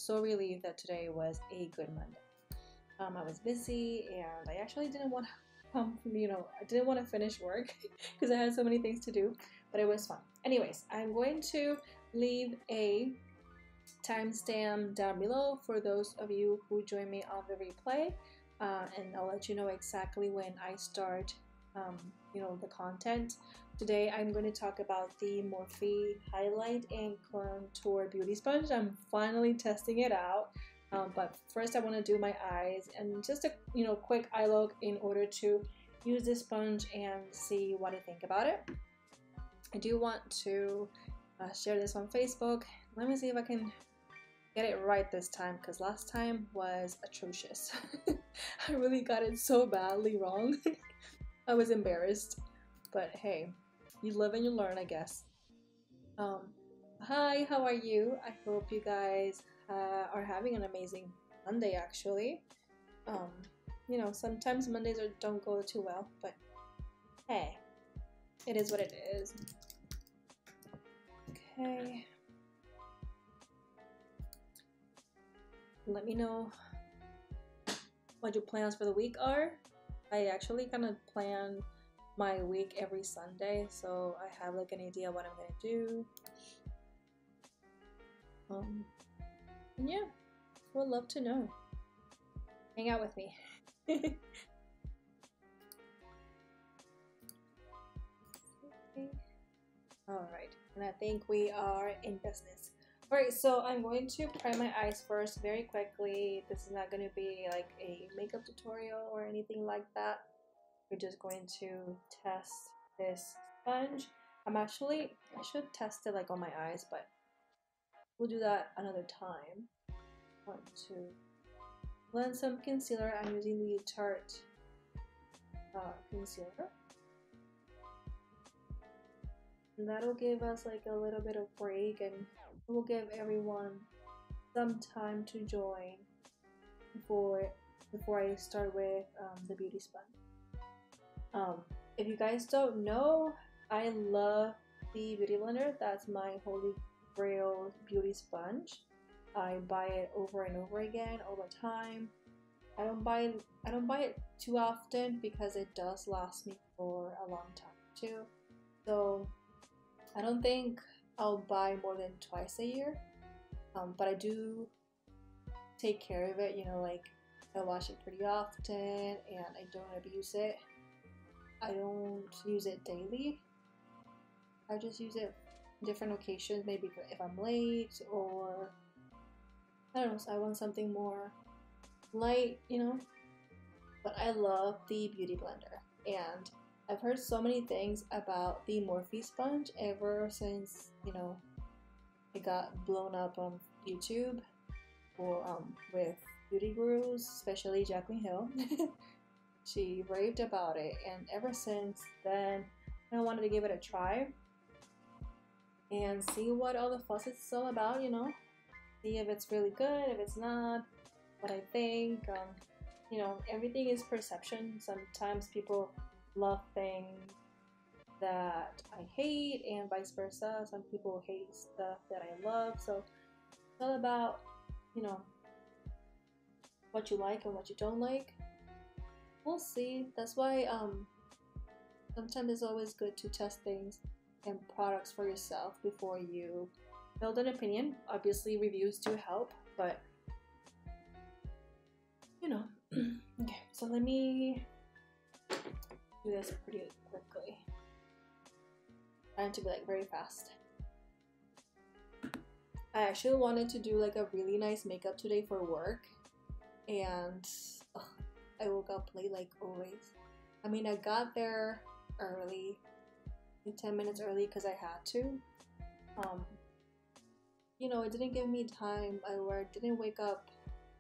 so relieved that today was a good Monday. I was busy and I actually didn't want to I didn't want to finish work because I had so many things to do, but it was fun. Anyways, I'm going to leave a timestamp down below for those of you who join me on the replay, and I'll let you know exactly when I start the content. Today I'm going to talk about the Morphe Highlight and Contour Beauty Sponge. I'm finally testing it out, but first I want to do my eyes and just a quick eye look in order to use this sponge and see what I think about it. I do want to share this on Facebook. Let me see if I can get it right this time, because last time was atrocious. I really got it so badly wrong. I was embarrassed, but hey, you live and you learn, I guess. Hi, how are you? I hope you guys are having an amazing Monday, actually. Sometimes Mondays don't go too well, but hey, it is what it is. Okay. Let me know what your plans for the week are. I actually kind of plan my week every Sunday, so I have like an idea what I'm gonna do. And yeah, would love to know. Hang out with me. Alright, and I think we are in business. Alright, so I'm going to prime my eyes first very quickly. This is not going to be like a makeup tutorial or anything like that. We're just going to test this sponge. I should test it like on my eyes, but we'll do that another time. I want to blend some concealer. I'm using the Tarte concealer. And that'll give us like a little bit of break, and we'll give everyone some time to join before I start with the beauty sponge. If you guys don't know, I love the Beauty Blender. That's my holy grail beauty sponge. I buy it over and over again all the time. I don't buy it too often because it does last me for a long time too. So I don't think I'll buy more than twice a year, but I do take care of it, like I wash it pretty often and I don't abuse it. I don't use it daily. I just use it on different occasions, maybe if I'm late or I don't know, so I want something more light, but I love the Beauty Blender, and I've heard so many things about the Morphe sponge ever since, it got blown up on YouTube or with beauty gurus, especially Jaclyn Hill. She raved about it, and ever since then, I wanted to give it a try and see what all the fuss is all about, see if it's really good, if it's not, what I think. Everything is perception. Sometimes people love things that I hate and vice versa. Some people hate stuff that I love, so it's all about what you like and what you don't like. We'll see. That's why sometimes it's always good to test things and products for yourself before you build an opinion. Obviously reviews do help, but okay, so let me do this pretty quickly. Trying to be like very fast. I actually wanted to do like a really nice makeup today for work, and I woke up late like always. I mean, I got there early, like 10 minutes early because I had to. It didn't give me time. I didn't wake up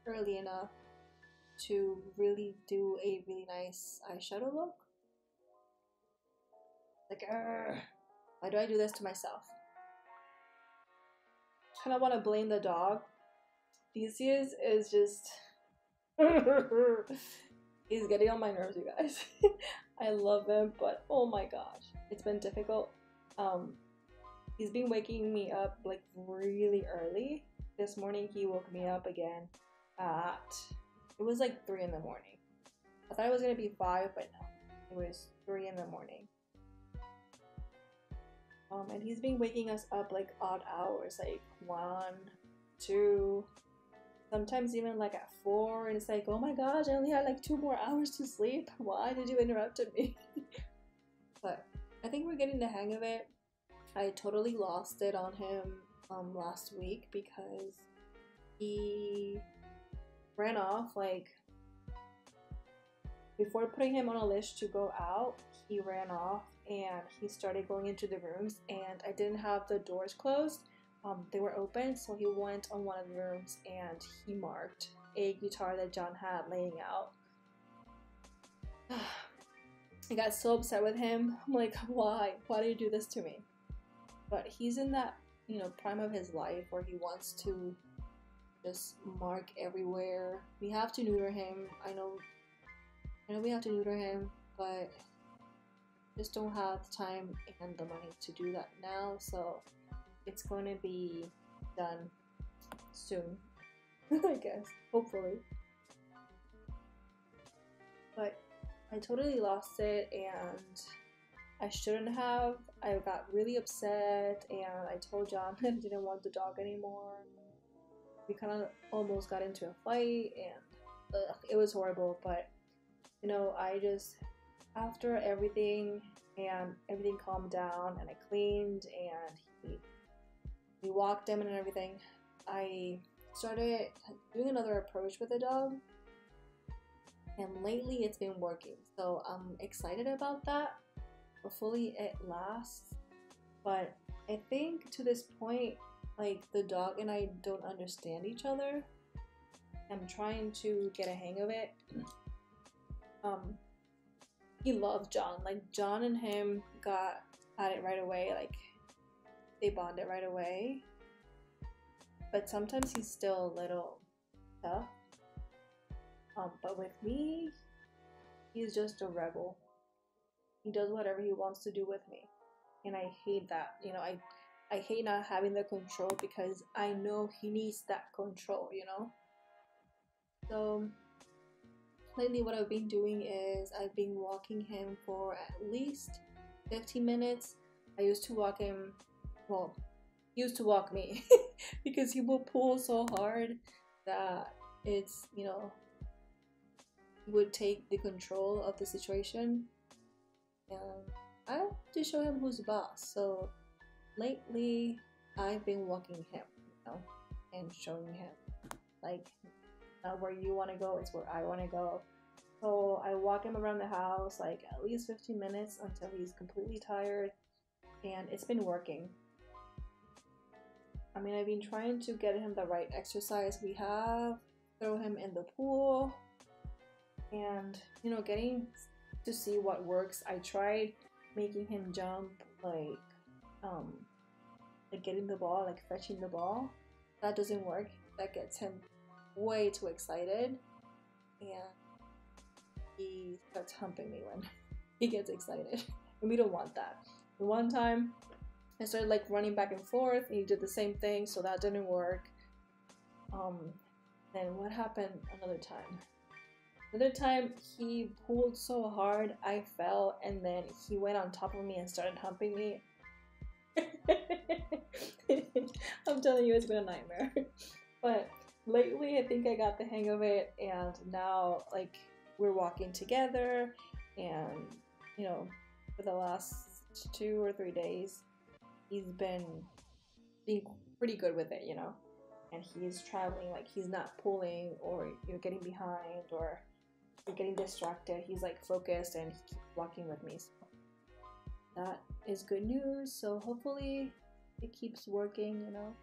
early enough to really do a really nice eyeshadow look. Like, why do I do this to myself? Kind of want to blame the dog. Theseus is just he's getting on my nerves, you guys. I love him, but oh my gosh, it's been difficult. He's been waking me up like really early this morning he woke me up again at, it was like 3 in the morning. I thought it was gonna be 5, but no, it was 3 in the morning. And he's been waking us up like odd hours, like 1, 2, sometimes even like at 4, and it's like, oh my gosh, I only had like 2 more hours to sleep. Why did you interrupt me? But I think we're getting the hang of it. I totally lost it on him last week because he ran off. Like, before putting him on a list to go out, he ran off and he started going into the rooms, and I didn't have the doors closed. They were open, so he went on one of the rooms and he marked a guitar that John had laying out. I got so upset with him. I'm like, why? Why do you do this to me? But he's in that, you know, prime of his life where he wants to just mark everywhere. We have to neuter him. I know we have to neuter him, but just don't have the time and the money to do that now. So it's going to be done soon, I guess, hopefully. But I totally lost it, and I shouldn't have. I got really upset, and I told John that I didn't want the dog anymore. We kind of almost got into a fight, and it was horrible. But you know, I just, after everything calmed down and I cleaned and we walked him and everything, I started doing another approach with the dog, and lately it's been working, so I'm excited about that. Hopefully it lasts. But I think to this point, like, the dog and I don't understand each other. I'm trying to get a hang of it. He loves John. Like, John and him got at it right away. Like, they bonded right away. But sometimes he's still a little tough. But with me, he's just a rebel. He does whatever he wants to do with me. And I hate that. You know, I hate not having the control because I know he needs that control, you know? So lately what I've been doing is I've been walking him for at least 15 minutes. I used to walk him, well, he used to walk me because he will pull so hard that it's, you know, he would take the control of the situation. And I have to show him who's the boss. So lately I've been walking him, you know, and showing him, like, not where you want to go, it's where I want to go. So I walk him around the house like at least 15 minutes until he's completely tired, and it's been working. I mean, I've been trying to get him the right exercise. We have throw him in the pool, and you know, getting to see what works. I tried making him jump, like getting the ball, like fetching the ball. That doesn't work. That gets him way too excited, and he starts humping me when he gets excited, and we don't want that. And one time I started like running back and forth, and he did the same thing, so that didn't work. Then what happened another time? Another time he pulled so hard I fell, and then he went on top of me and started humping me. I'm telling you, it's been a nightmare. But lately I think I got the hang of it, and now like we're walking together, and you know, for the last 2 or 3 days he's been being pretty good with it, you know, and he's traveling, like he's not pulling or you're getting behind or you're getting distracted. He's like focused and he keeps walking with me, so that is good news. So hopefully it keeps working, you know,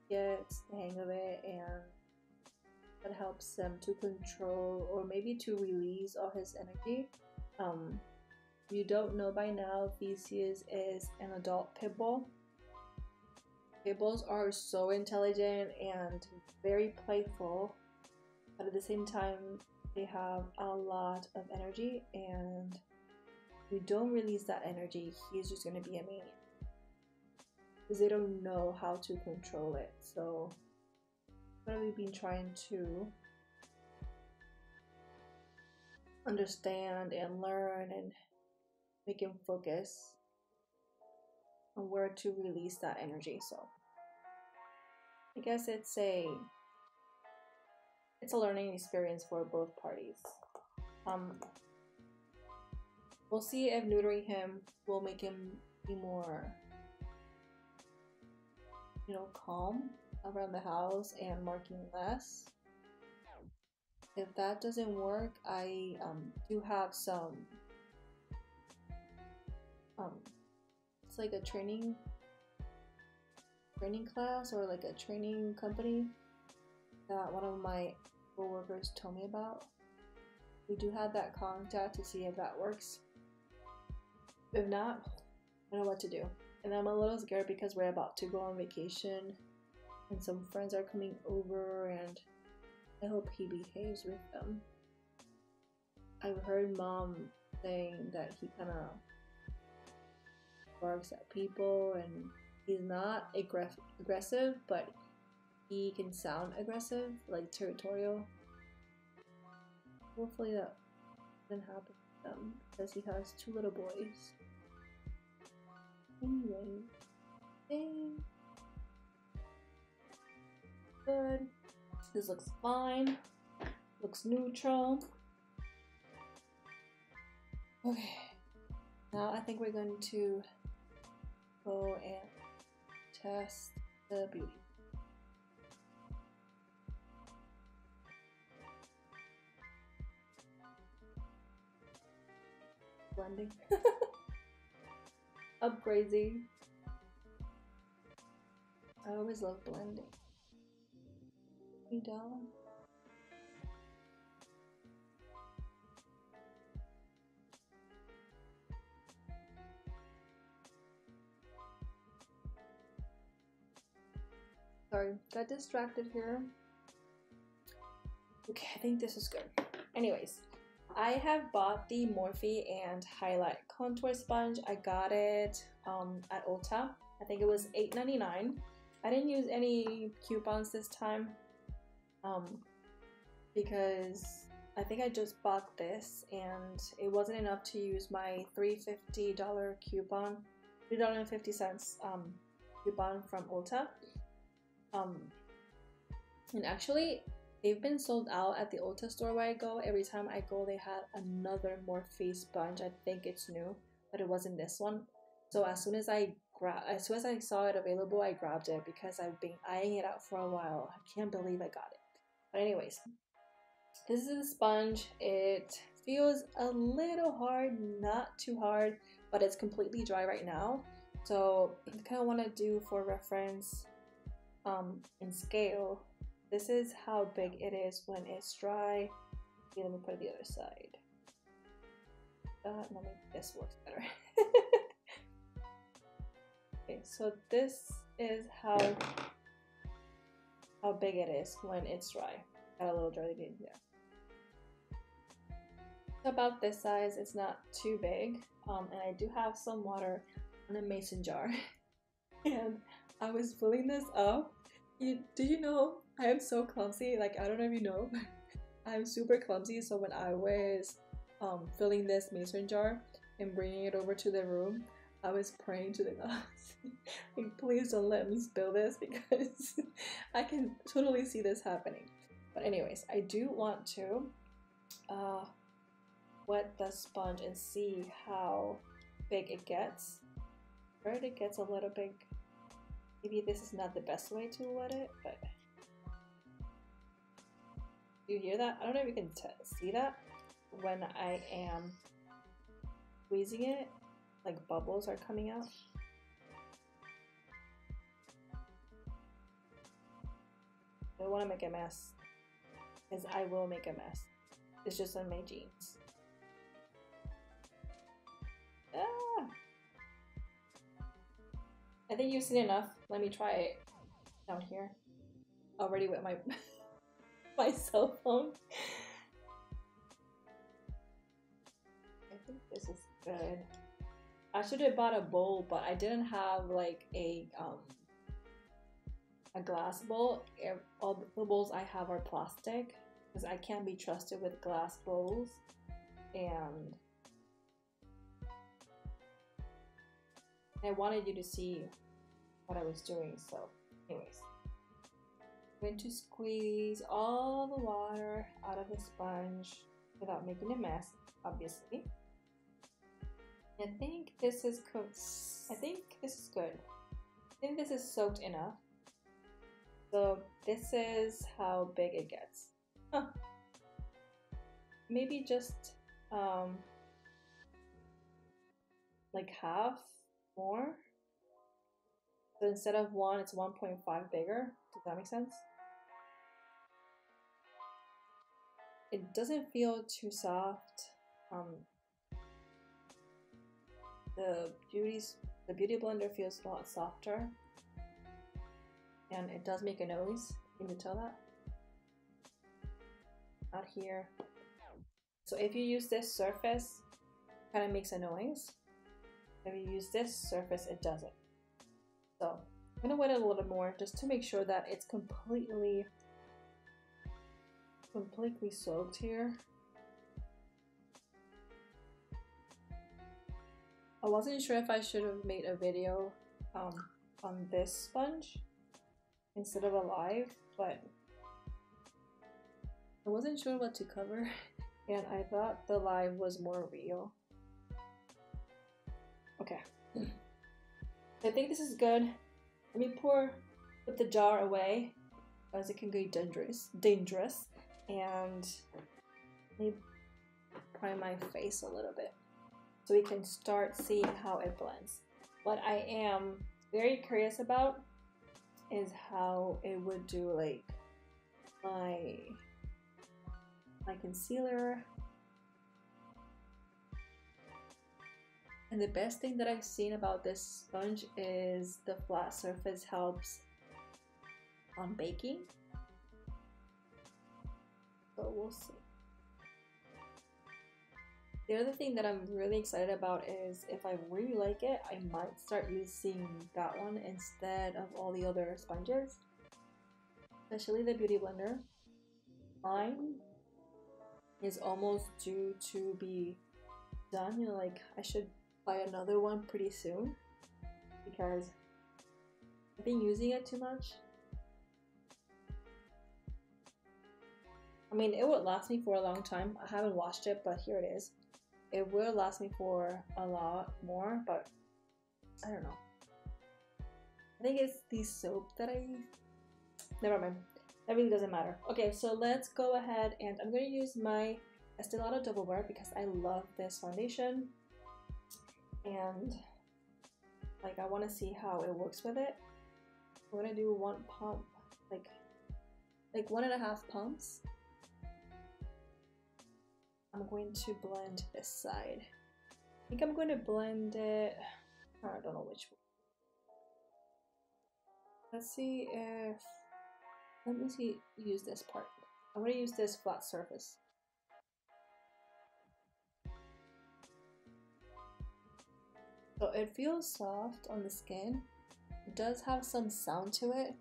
gets the hang of it, and that helps him to control or maybe to release all his energy. If you don't know by now, Theseus is an adult pit bull. Pit bulls are so intelligent and very playful, but at the same time they have a lot of energy, and if you don't release that energy, he's just going to be a maniac. because they don't know how to control it. So what we've been trying to understand and learn and make him focus on where to release that energy. So I guess it's a learning experience for both parties. We'll see if neutering him will make him be more, you know, calm around the house and marking less. If that doesn't work, I do have some it's like a training class or like a training company that one of my coworkers told me about. We do have that contact to see if that works. If not, I don't know what to do. And I'm a little scared because we're about to go on vacation and some friends are coming over, and I hope he behaves with them. I heard mom saying that he kind of barks at people, and he's not aggressive, but he can sound aggressive, like territorial. Hopefully that doesn't happen to them because he has 2 little boys. Anyway, good. This looks fine. Looks neutral. Okay. Now I think we're going to go and test the beauty. Blending. Upgrading. I always love blending. You down? Sorry, got distracted here. Okay, I think this is good. Anyways, I have bought the Morphe and Highlight Contour Sponge. I got it at Ulta. I think it was $8.99. I didn't use any coupons this time because I think I just bought this and it wasn't enough to use my $3.50 coupon, $3.50 coupon from Ulta. And actually, they've been sold out at the Ulta store where I go. Every time I go, they have another Morphe sponge. I think it's new, but it wasn't this one. So as soon as I saw it available, I grabbed it because I've been eyeing it out for a while. I can't believe I got it. But anyways, this is a sponge. It feels a little hard, not too hard, but it's completely dry right now. So I kind of want to do for reference in scale. This is how big it is when it's dry. Okay, let me put it the other side. No, maybe this works better. Okay, so this is how big it is when it's dry. Got a little dry again there. It's about this size. It's not too big. And I do have some water in a mason jar. And I was filling this up. Did you know I am so clumsy? Like, I don't know if you know, but I'm super clumsy. So when I was filling this mason jar and bringing it over to the room, I was praying to the gods, like, please don't let me spill this because I can totally see this happening. But anyways, I do want to wet the sponge and see how big it gets. Where it gets a little big. Maybe this is not the best way to wet it, but do you hear that? I don't know if you can see that. When I am squeezing it, like bubbles are coming out. I don't want to make a mess, because I will make a mess. It's just on my jeans. Ah! I think you've seen enough. Let me try it down here. Already with my my cell phone. I think this is good. I should have bought a bowl, but I didn't have like a glass bowl. All the bowls I have are plastic because I can't be trusted with glass bowls. And I wanted you to see what I was doing, so anyways. I'm going to squeeze all the water out of the sponge without making a mess, obviously. I think this is cooked. I think this is good. I think this is soaked enough. So this is how big it gets. Huh. Maybe just like half more. So instead of 1, it's 1.5 bigger. Does that make sense? It doesn't feel too soft. The beauty blender feels a lot softer. And it does make a noise. Can you tell that? Out here. So if you use this surface, it kind of makes a noise. If you use this surface, it doesn't. So I'm gonna wet it a little more just to make sure that it's completely soaked here. I wasn't sure if I should have made a video on this sponge instead of a live, but I wasn't sure what to cover and I thought the live was more real. Okay. I think this is good. Let me put the jar away as it can get dangerous, and let me prime my face a little bit so we can start seeing how it blends. What I am very curious about is how it would do like my concealer. And the best thing that I've seen about this sponge is the flat surface helps on baking. So we'll see. The other thing that I'm really excited about is if I really like it, I might start using that one instead of all the other sponges, especially the beauty blender. Mine is almost due to be done. You know, like I should buy another one pretty soon because I've been using it too much. I mean, it would last me for a long time. I haven't washed it, but here it is. It will last me for a lot more, but I don't know. I think it's the soap that I use. Never mind. That really doesn't matter. Okay, so let's go ahead and I'm going to use my Estee Lauder Double Wear because I love this foundation. And like I want to see how it works with it. I'm going to do one pump, like 1.5 pumps. I'm going to blend this side. I think I'm going to blend it, I don't know which one. Let's see if, let me see, use this part. I'm going to use this flat surface. So it feels soft on the skin. It does have some sound to it.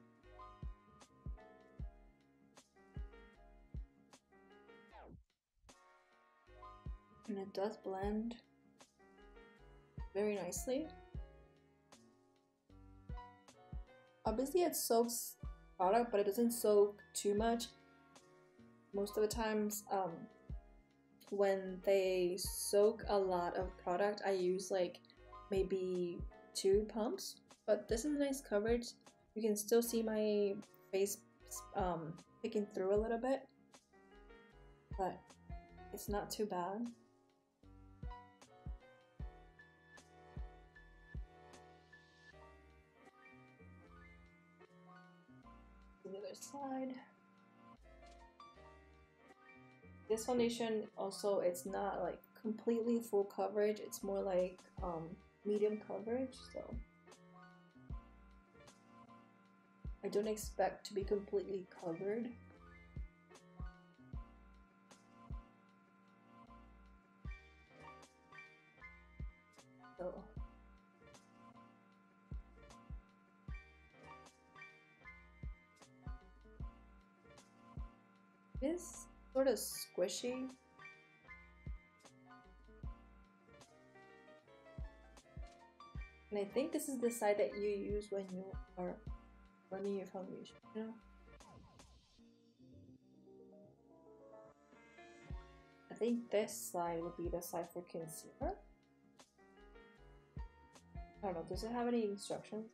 And it does blend very nicely. Obviously it soaks product, but it doesn't soak too much. Most of the times when they soak a lot of product, I use like maybe 2 pumps, but this is nice coverage. You can still see my face picking through a little bit, but it's not too bad. The other side. This foundation also, it's not like completely full coverage, it's more like medium coverage, so I don't expect to be completely covered. So It's sort of squishy. And I think this is the side that you use when you are blending your foundation, you know? I think this side would be the side for concealer. I don't know, does it have any instructions?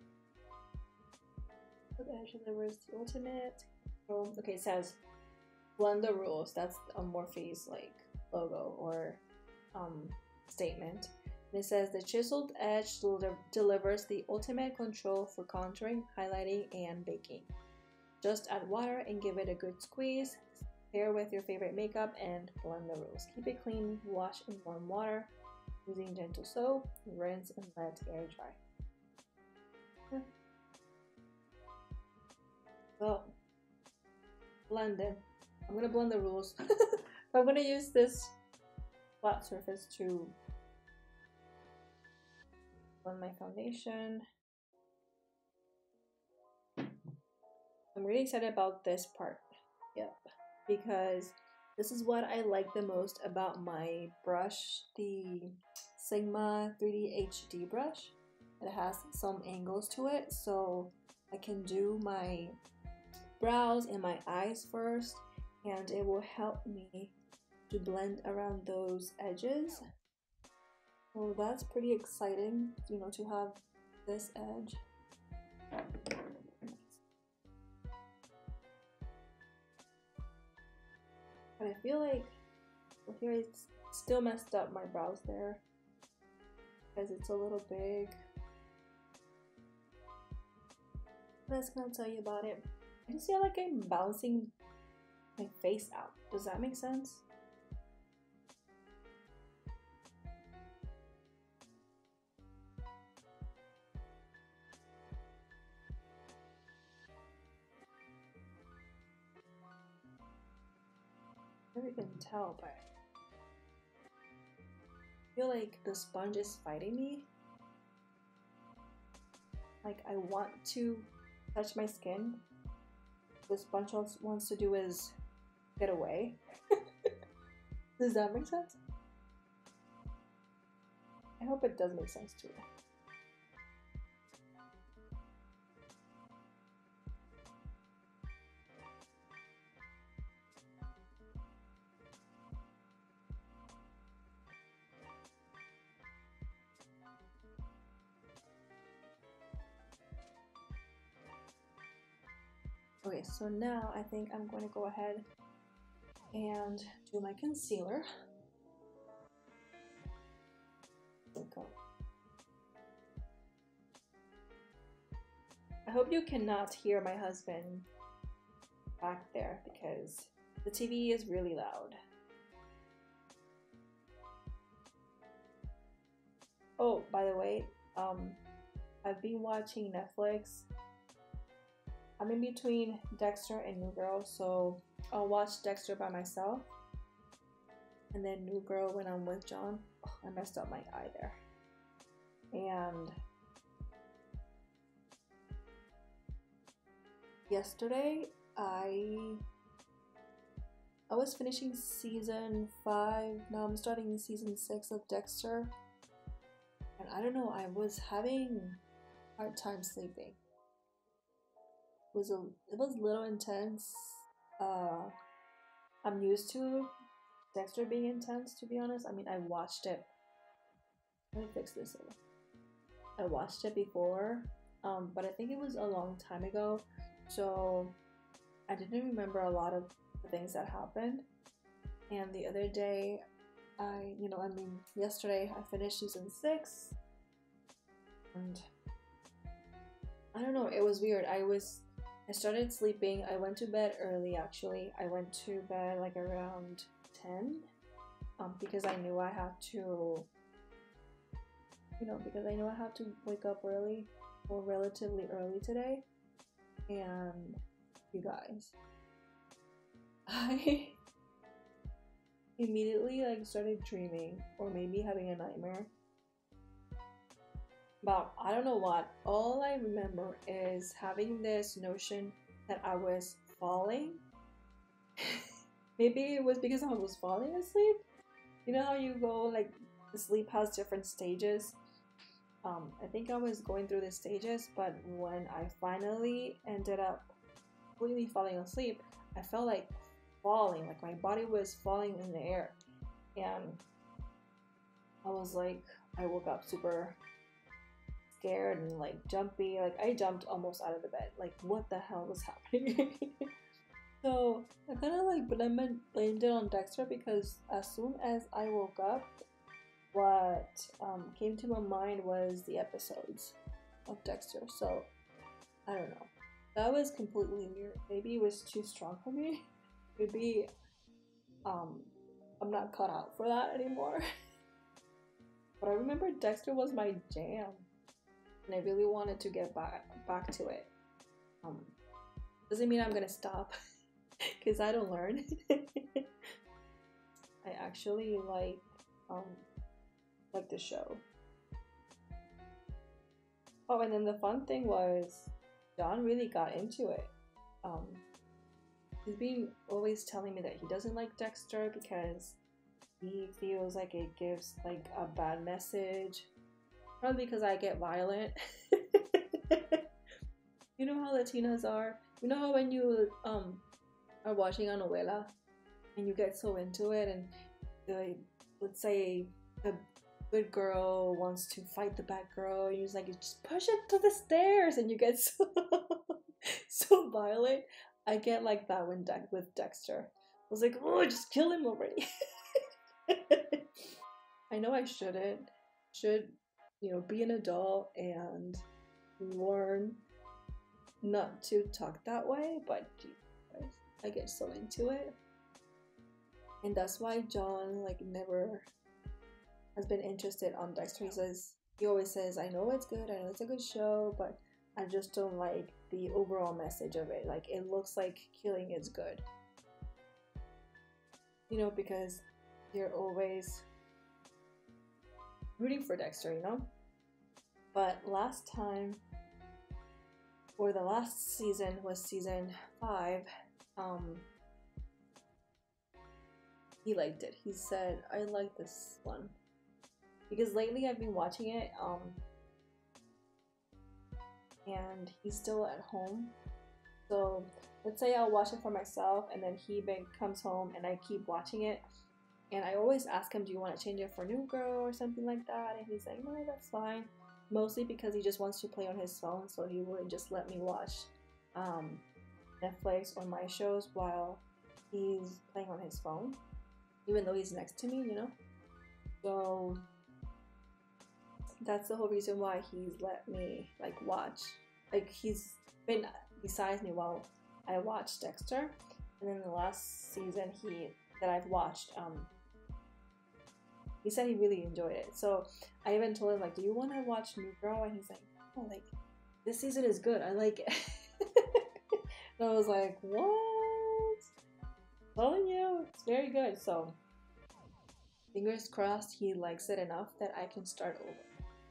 The edge delivers the ultimate. Oh, okay, it says blend the rules. That's a Morphe's like logo or statement. And it says the chiseled edge delivers the ultimate control for contouring, highlighting, and baking. Just add water and give it a good squeeze. Pair with your favorite makeup and blend the rules. Keep it clean, wash in warm water using gentle soap, rinse and let air dry. Yeah. Well, blend it. I'm gonna blend the rules. I'm gonna use this flat surface to blend my foundation. I'm really excited about this part. Yep. Because this is what I like the most about my brush, the Sigma 3D HD brush. It has some angles to it, so I can do my brows and my eyes first, and it will help me to blend around those edges. So that's pretty exciting, you know, to have this edge. But I feel like here it's still messed up my brows there because it's a little big. Let's gonna tell you about it. I just feel like I'm bouncing my face out. Does that make sense? I never can tell, but I feel like the sponge is fighting me. Like I want to touch my skin. The sponge wants to do is get away. Does that make sense? I hope it does make sense too. Okay, so now I think I'm going to go ahead and do my concealer. I hope you cannot hear my husband back there because the TV is really loud. Oh, by the way, I've been watching Netflix. I'm in between Dexter and New Girl, so I'll watch Dexter by myself and then New Girl when I'm with John. Oh, I messed up my eye there. And yesterday I was finishing season 5. Now I'm starting season 6 of Dexter. And I don't know, I was having a hard time sleeping. It was a little intense. I'm used to Dexter being intense, to be honest. I mean, I watched it. Let me fix this. I watched it before, but I think it was a long time ago, so I didn't remember a lot of the things that happened. And the other day, yesterday I finished season 6, and I don't know, it was weird. I started sleeping. I went to bed early, actually. I went to bed like around 10, because I knew I had to, wake up early, or relatively early today. And you guys, I immediately started dreaming, or maybe having a nightmare. But I don't know what. All I remember is having this notion that I was falling Maybe it was because I was falling asleep. You know how you go like the sleep has different stages. I think I was going through the stages, but when I finally ended up completely falling asleep, I felt like falling, like my body was falling in the air, and I was like, I woke up super scared and like jumpy. Like I jumped almost out of the bed. Like what the hell was happening? So I kind of like blamed it on Dexter because as soon as I woke up, what came to my mind was the episodes of Dexter. So I don't know. That was completely weird. Maybe it was too strong for me. Maybe um, I'm not cut out for that anymore. But I remember Dexter was my jam, and I really wanted to get back to it. Um, doesn't mean I'm gonna stop, because I don't learn. I actually like the show. Oh, and then the fun thing was, John really got into it. Um, he's been always telling me that he doesn't like Dexter because he feels like it gives like a bad message. Probably because I get violent. You know how Latinas are. You know how when you are watching a novela and you get so into it, and let's say the good girl wants to fight the bad girl, and you're just like, just push it to the stairs, and you get so so violent. I get like that with Dexter. I was like, oh, just kill him already. I know I shouldn't. Should, be an adult and learn not to talk that way, but Jesus, I get so into it. And that's why John like never has been interested on Dexter. He always says, I know it's good, I know it's a good show, but I just don't like the overall message of it. Like it looks like killing is good. Because you're always rooting for Dexter, But last time, or the last season was season 5, he liked it. He said, I like this one. Because lately I've been watching it, and he's still at home. So let's say I'll watch it for myself, and then he comes home and I keep watching it. And I always ask him, do you want to change it for New Girl or something like that? And he's like, no, that's fine. Mostly because he just wants to play on his phone, so he wouldn't just let me watch Netflix or my shows while he's playing on his phone, even though he's next to me, So that's the whole reason why he's let me like watch. Like he's been beside me while I watched Dexter, and then the last season that I've watched, he said he really enjoyed it. So I even told him like, do you want to watch New Girl? And he's like, oh, like this season is good, I like it. And I was like, what? Telling you, it's very good. So fingers crossed he likes it enough that I can start over.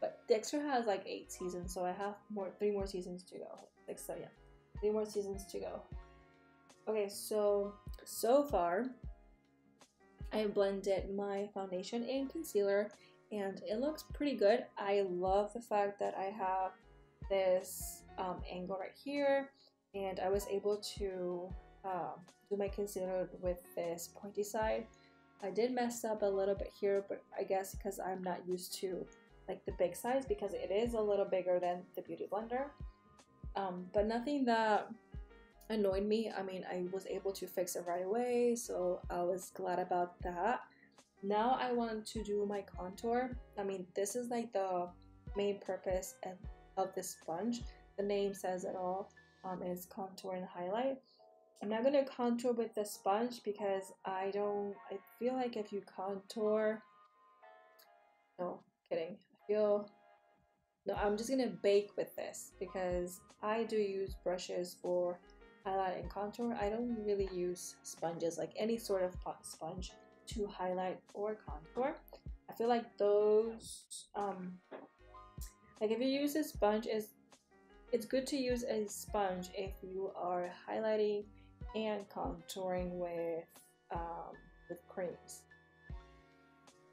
But Dexter has like 8 seasons, so I have 3 more seasons to go. 3 more seasons to go. Okay, so far I blended my foundation and concealer, and it looks pretty good. I love the fact that I have this angle right here, and I was able to do my concealer with this pointy side. I did mess up a little bit here, but I guess because I'm not used to like the big size, because it is a little bigger than the Beauty Blender. But nothing that annoyed me. I mean, I was able to fix it right away, so I was glad about that. Now I want to do my contour. I mean, this is like the main purpose of this sponge. The name says it all. Is contour and highlight. I'm not gonna contour with the sponge because I feel like if you contour, no, kidding. No, I'm just gonna bake with this because I do use brushes for highlight and contour. I don't really use sponges, like any sort of sponge, to highlight or contour. I feel like those, like if you use a sponge, it's good to use a sponge if you are highlighting and contouring with with creams.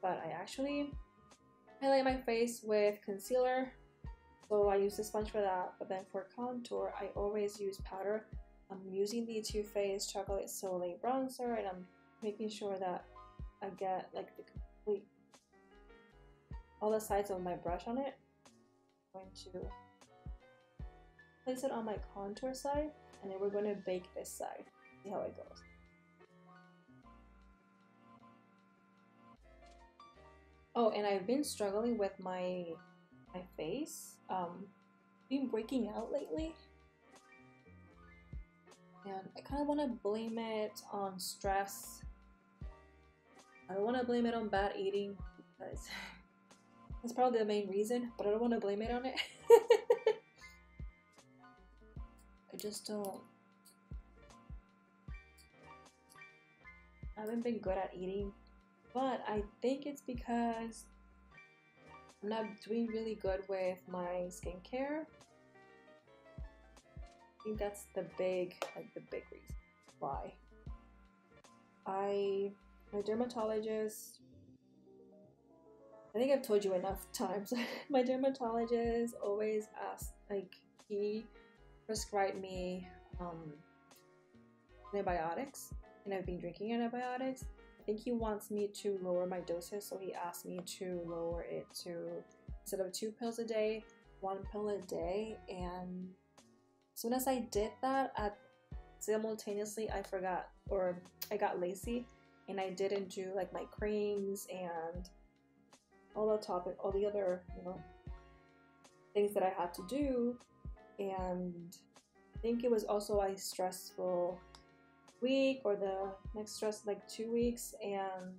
But I actually highlight my face with concealer, so I use the sponge for that. But then for contour, I always use powder. I'm using the Too Faced Chocolate Soleil bronzer, and I'm making sure that I get like the complete, all the sides of my brush on it. I'm going to place it on my contour side, and then we're going to bake this side. See how it goes. Oh, and I've been struggling with my face. Been breaking out lately, and I kind of want to blame it on stress. I don't want to blame it on bad eating because that's probably the main reason, but I don't want to blame it on it. I just don't. I haven't been good at eating, but I think it's because I'm not doing really good with my skincare. I think that's the big reason why. My dermatologist, I think I've told you enough times. My dermatologist always asks, like, he prescribed me antibiotics, and I've been drinking antibiotics. I think he wants me to lower my doses, so he asked me to lower it to, instead of 2 pills a day, 1 pill a day. And as soon as I did that, simultaneously I forgot, or I got lazy, and I didn't do like my creams and all the other, you know, things that I had to do. And I think it was also a stressful week, or the next stress, like 2 weeks, and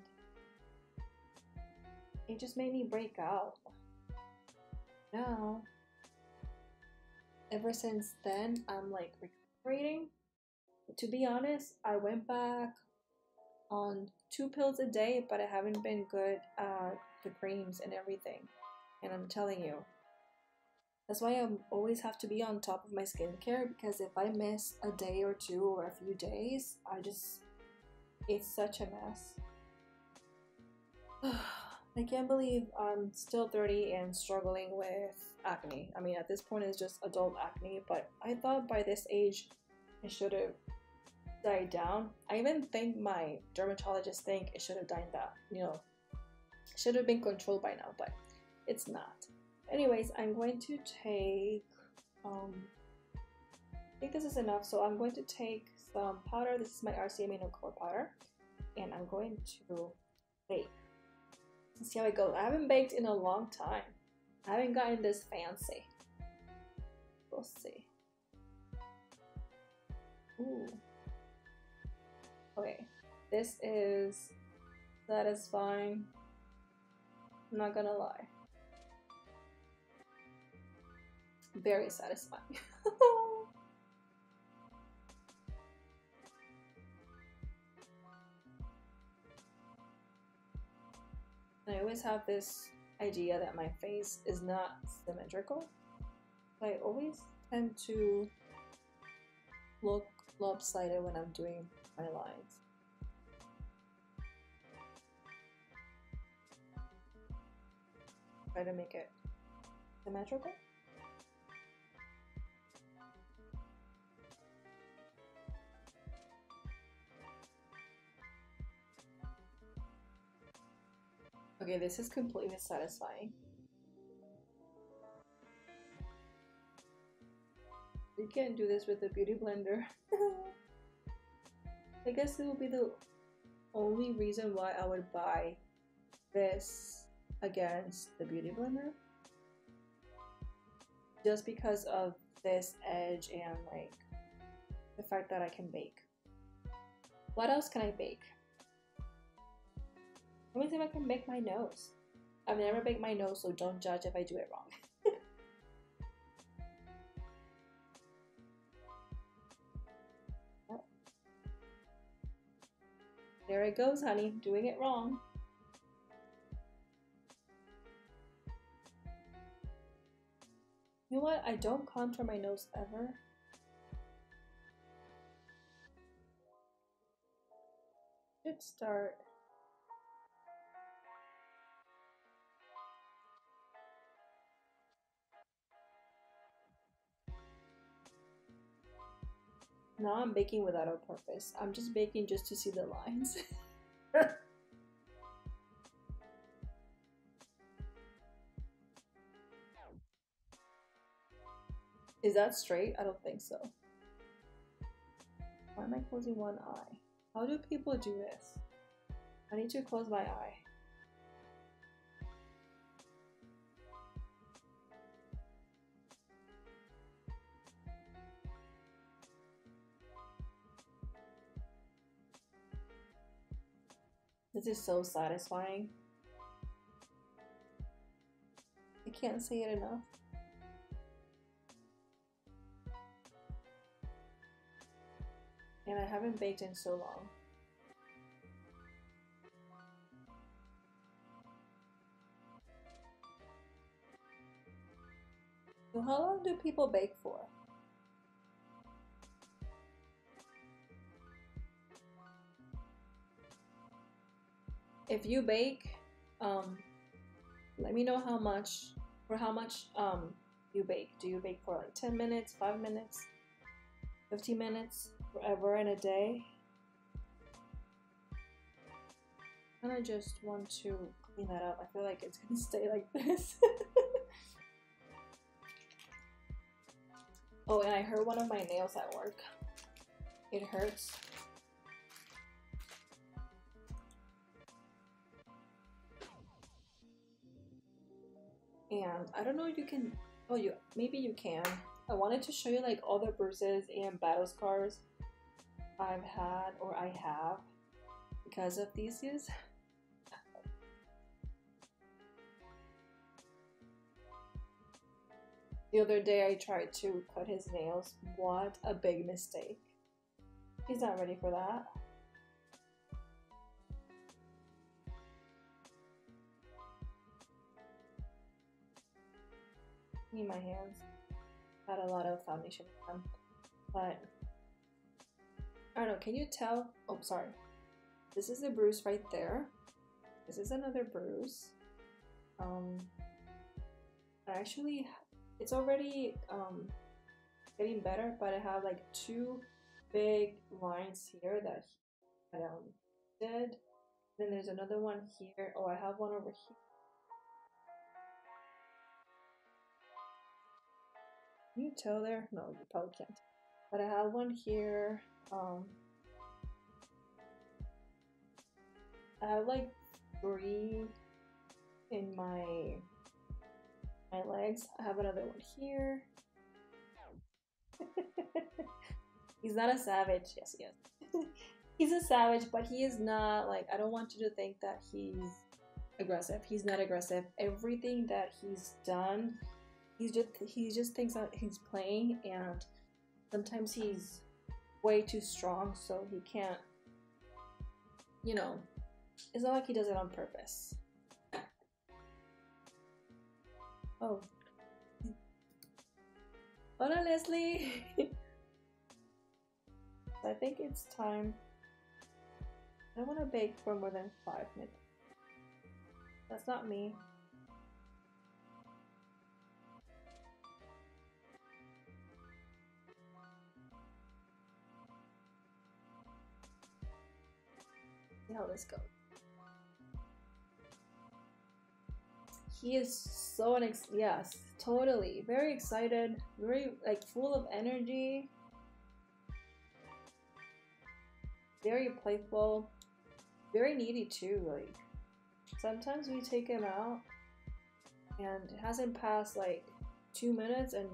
it just made me break out. Now, ever since then, I'm like recuperating. To be honest, I went back on 2 pills a day, but I haven't been good at the creams and everything. And I'm telling you, that's why I always have to be on top of my skincare, because if I miss a day or 2 or a few days, it's such a mess. I can't believe I'm still 30 and struggling with acne. I mean, at this point it's just adult acne, but I thought by this age it should have died down. I even think my dermatologist think it should have died down, you know, should have been controlled by now, but it's not. Anyways, I'm going to take, I think this is enough, so I'm going to take some powder. This is my RC Amino Core powder, and I'm going to bake. Let's see how it goes. I haven't baked in a long time. I haven't gotten this fancy. We'll see. Ooh. Okay, this is satisfying. I'm not gonna lie. Very satisfying. I always have this idea that my face is not symmetrical. I always tend to look lopsided when I'm doing my lines. Try to make it symmetrical. Okay, this is completely satisfying. You can't do this with a beauty blender. I guess it will be the only reason why I would buy this against the beauty blender. Just because of this edge and like the fact that I can bake. What else can I bake? Let me see if I can bake my nose. I've never baked my nose, so don't judge if I do it wrong. Oh. There it goes, honey, doing it wrong. You know what? I don't contour my nose ever. Should start. Now I'm baking without a purpose. I'm just baking just to see the lines. Is that straight? I don't think so. Why am I closing one eye? How do people do this? I need to close my eye. This is so satisfying. I can't say it enough. And I haven't baked in so long. So how long do people bake for? If you bake, let me know how much you bake. Do you bake for like 10 minutes, 5 minutes, 15 minutes, forever in a day? I kind of just want to clean that up. I feel like it's gonna stay like this. Oh, and I hurt one of my nails at work. It hurts. And I don't know if you can, oh, maybe you can. I wanted to show you like all the bruises and battle scars I've had or I have because of these use. The other day I tried to cut his nails. What a big mistake. He's not ready for that. Need my hands. Had a lot of foundation on them, but I don't know. Can you tell? Oh, sorry. This is a bruise right there. This is another bruise. Actually, it's already getting better, but I have like 2 big lines here that I did. Then there's another one here. Oh, I have one over here. Can you tell there? No, you probably can't. But I have one here. I have like 3 in my legs. I have another one here. He's not a savage. Yes, he is. He's a savage, but he is not like, I don't want you to think that he's aggressive. He's not aggressive. Everything that he's done, he just thinks that he's playing, and sometimes he's way too strong, so he can't, you know, it's not like he does it on purpose. Oh. Hola, Leslie! I think it's time. I don't want to bake for more than 5 minutes. That's not me. See how this goes. He is so yes, totally. Very excited, very like full of energy. Very playful, very needy too. Like sometimes we take him out and it hasn't passed like 2 minutes and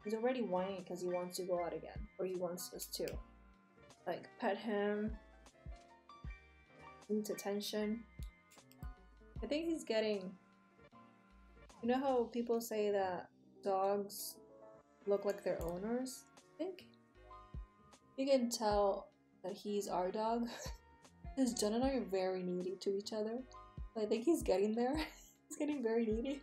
he's already whining because he wants to go out again, or he wants us to like pet him, needs attention. I think he's getting, you know how people say that dogs look like their owners? I think you can tell that he's our dog. Because Jen and I are very needy to each other. So I think he's getting there. He's getting very needy.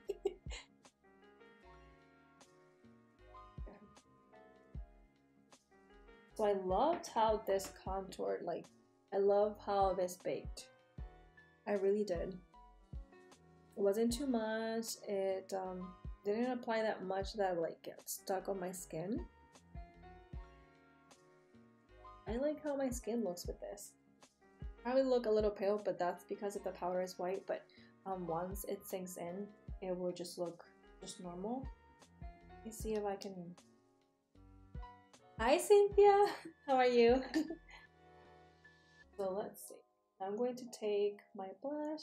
So I loved how this contoured like I love how this baked. I really did. It wasn't too much. It didn't apply that much that like gets stuck on my skin. I like how my skin looks with this. Probably look a little pale, but that's because if the powder is white. But once it sinks in, it will just look just normal. Let me see if I can. Hi Cynthia, how are you? So let's see. I'm going to take my blush.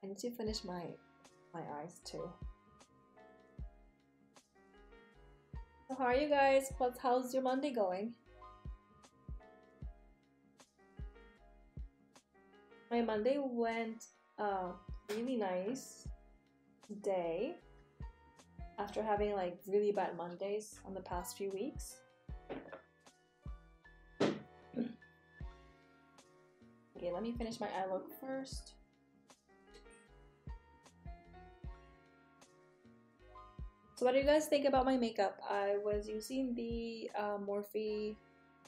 I need to finish my eyes too. So how are you guys? How's your Monday going? My Monday went really nice day after having like really bad Mondays on the past few weeks. Okay, let me finish my eye look first. So what do you guys think about my makeup? I was using the Morphe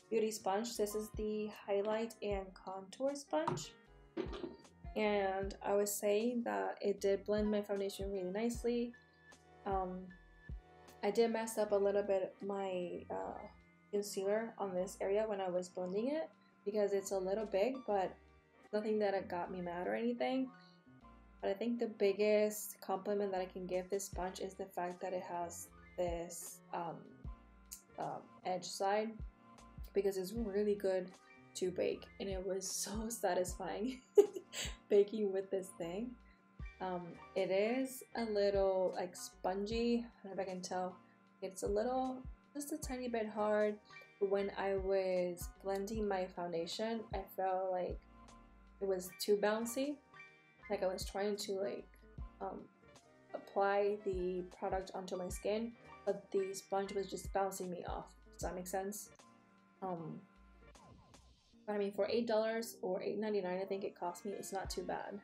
Beauty Sponge. This is the highlight and contour sponge. And I was saying that it did blend my foundation really nicely. I did mess up a little bit my concealer on this area when I was blending it because it's a little big, but nothing that it got me mad or anything. But I think the biggest compliment that I can give this sponge is the fact that it has this edge side, because it's really good to bake, and it was so satisfying baking with this thing. It is a little like spongy. I don't know if I can tell. It's a little, just a tiny bit hard. When I was blending my foundation, I felt like it was too bouncy. Like I was trying to like apply the product onto my skin, but the sponge was just bouncing me off. Does that make sense? But I mean, for $8 or $8.99, I think it cost me. It's not too bad.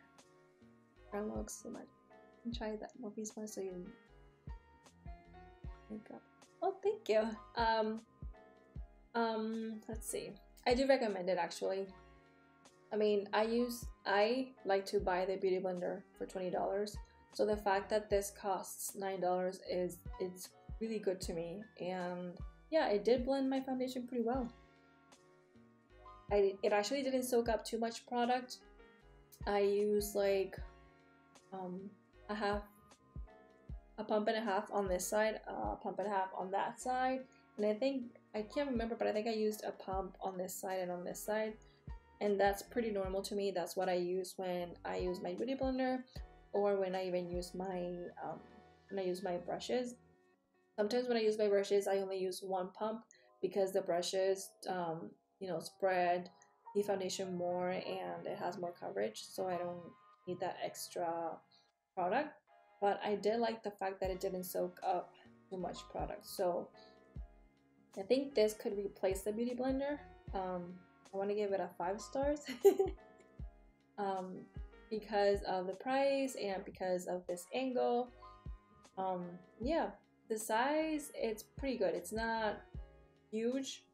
Brown looks so much. You can try that Morphe sponge so you makeup. Oh, thank you. Let's see. I do recommend it actually. I mean, I like to buy the beauty blender for $20. So the fact that this costs $9 it's really good to me. And yeah, it did blend my foundation pretty well. It actually didn't soak up too much product. I used like a pump and a half on this side, a pump and a half on that side, and I can't remember, but I think I used a pump on this side and on this side. And that's pretty normal to me. That's what I use when I use my beauty blender, or when I even use my brushes. Sometimes when I use my brushes, I only use one pump because the brushes, you know, spread the foundation more and it has more coverage, so I don't need that extra product. But I did like the fact that it didn't soak up too much product, so I think this could replace the beauty blender. I want to give it a 5 stars because of the price and because of this angle. Yeah, the size, it's pretty good. It's not huge,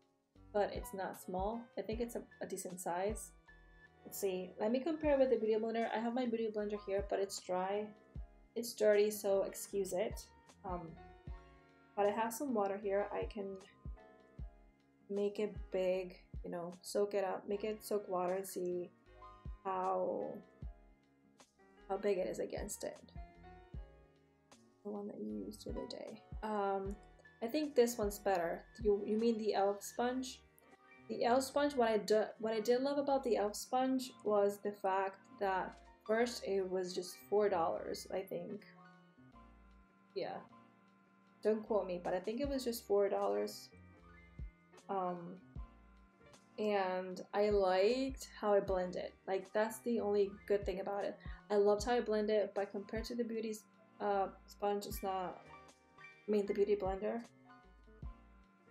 but it's not small. I think it's a decent size. Let's see. Let me compare with the beauty blender. I have my beauty blender here, but it's dry. It's dirty, so excuse it. But I have some water here. I can make it big, you know, soak it up, make it soak water and see how big it is against it. The one that you used the other day. I think this one's better. You mean the e.l.f. sponge? The e.l.f. sponge, what I did love about the e.l.f. sponge was the fact that first it was just $4, I think. Yeah. Don't quote me, but I think it was just $4. And I liked how it blended. Like, that's the only good thing about it. I loved how it blended, but compared to the beauty sponge, it's not, I mean the beauty blender,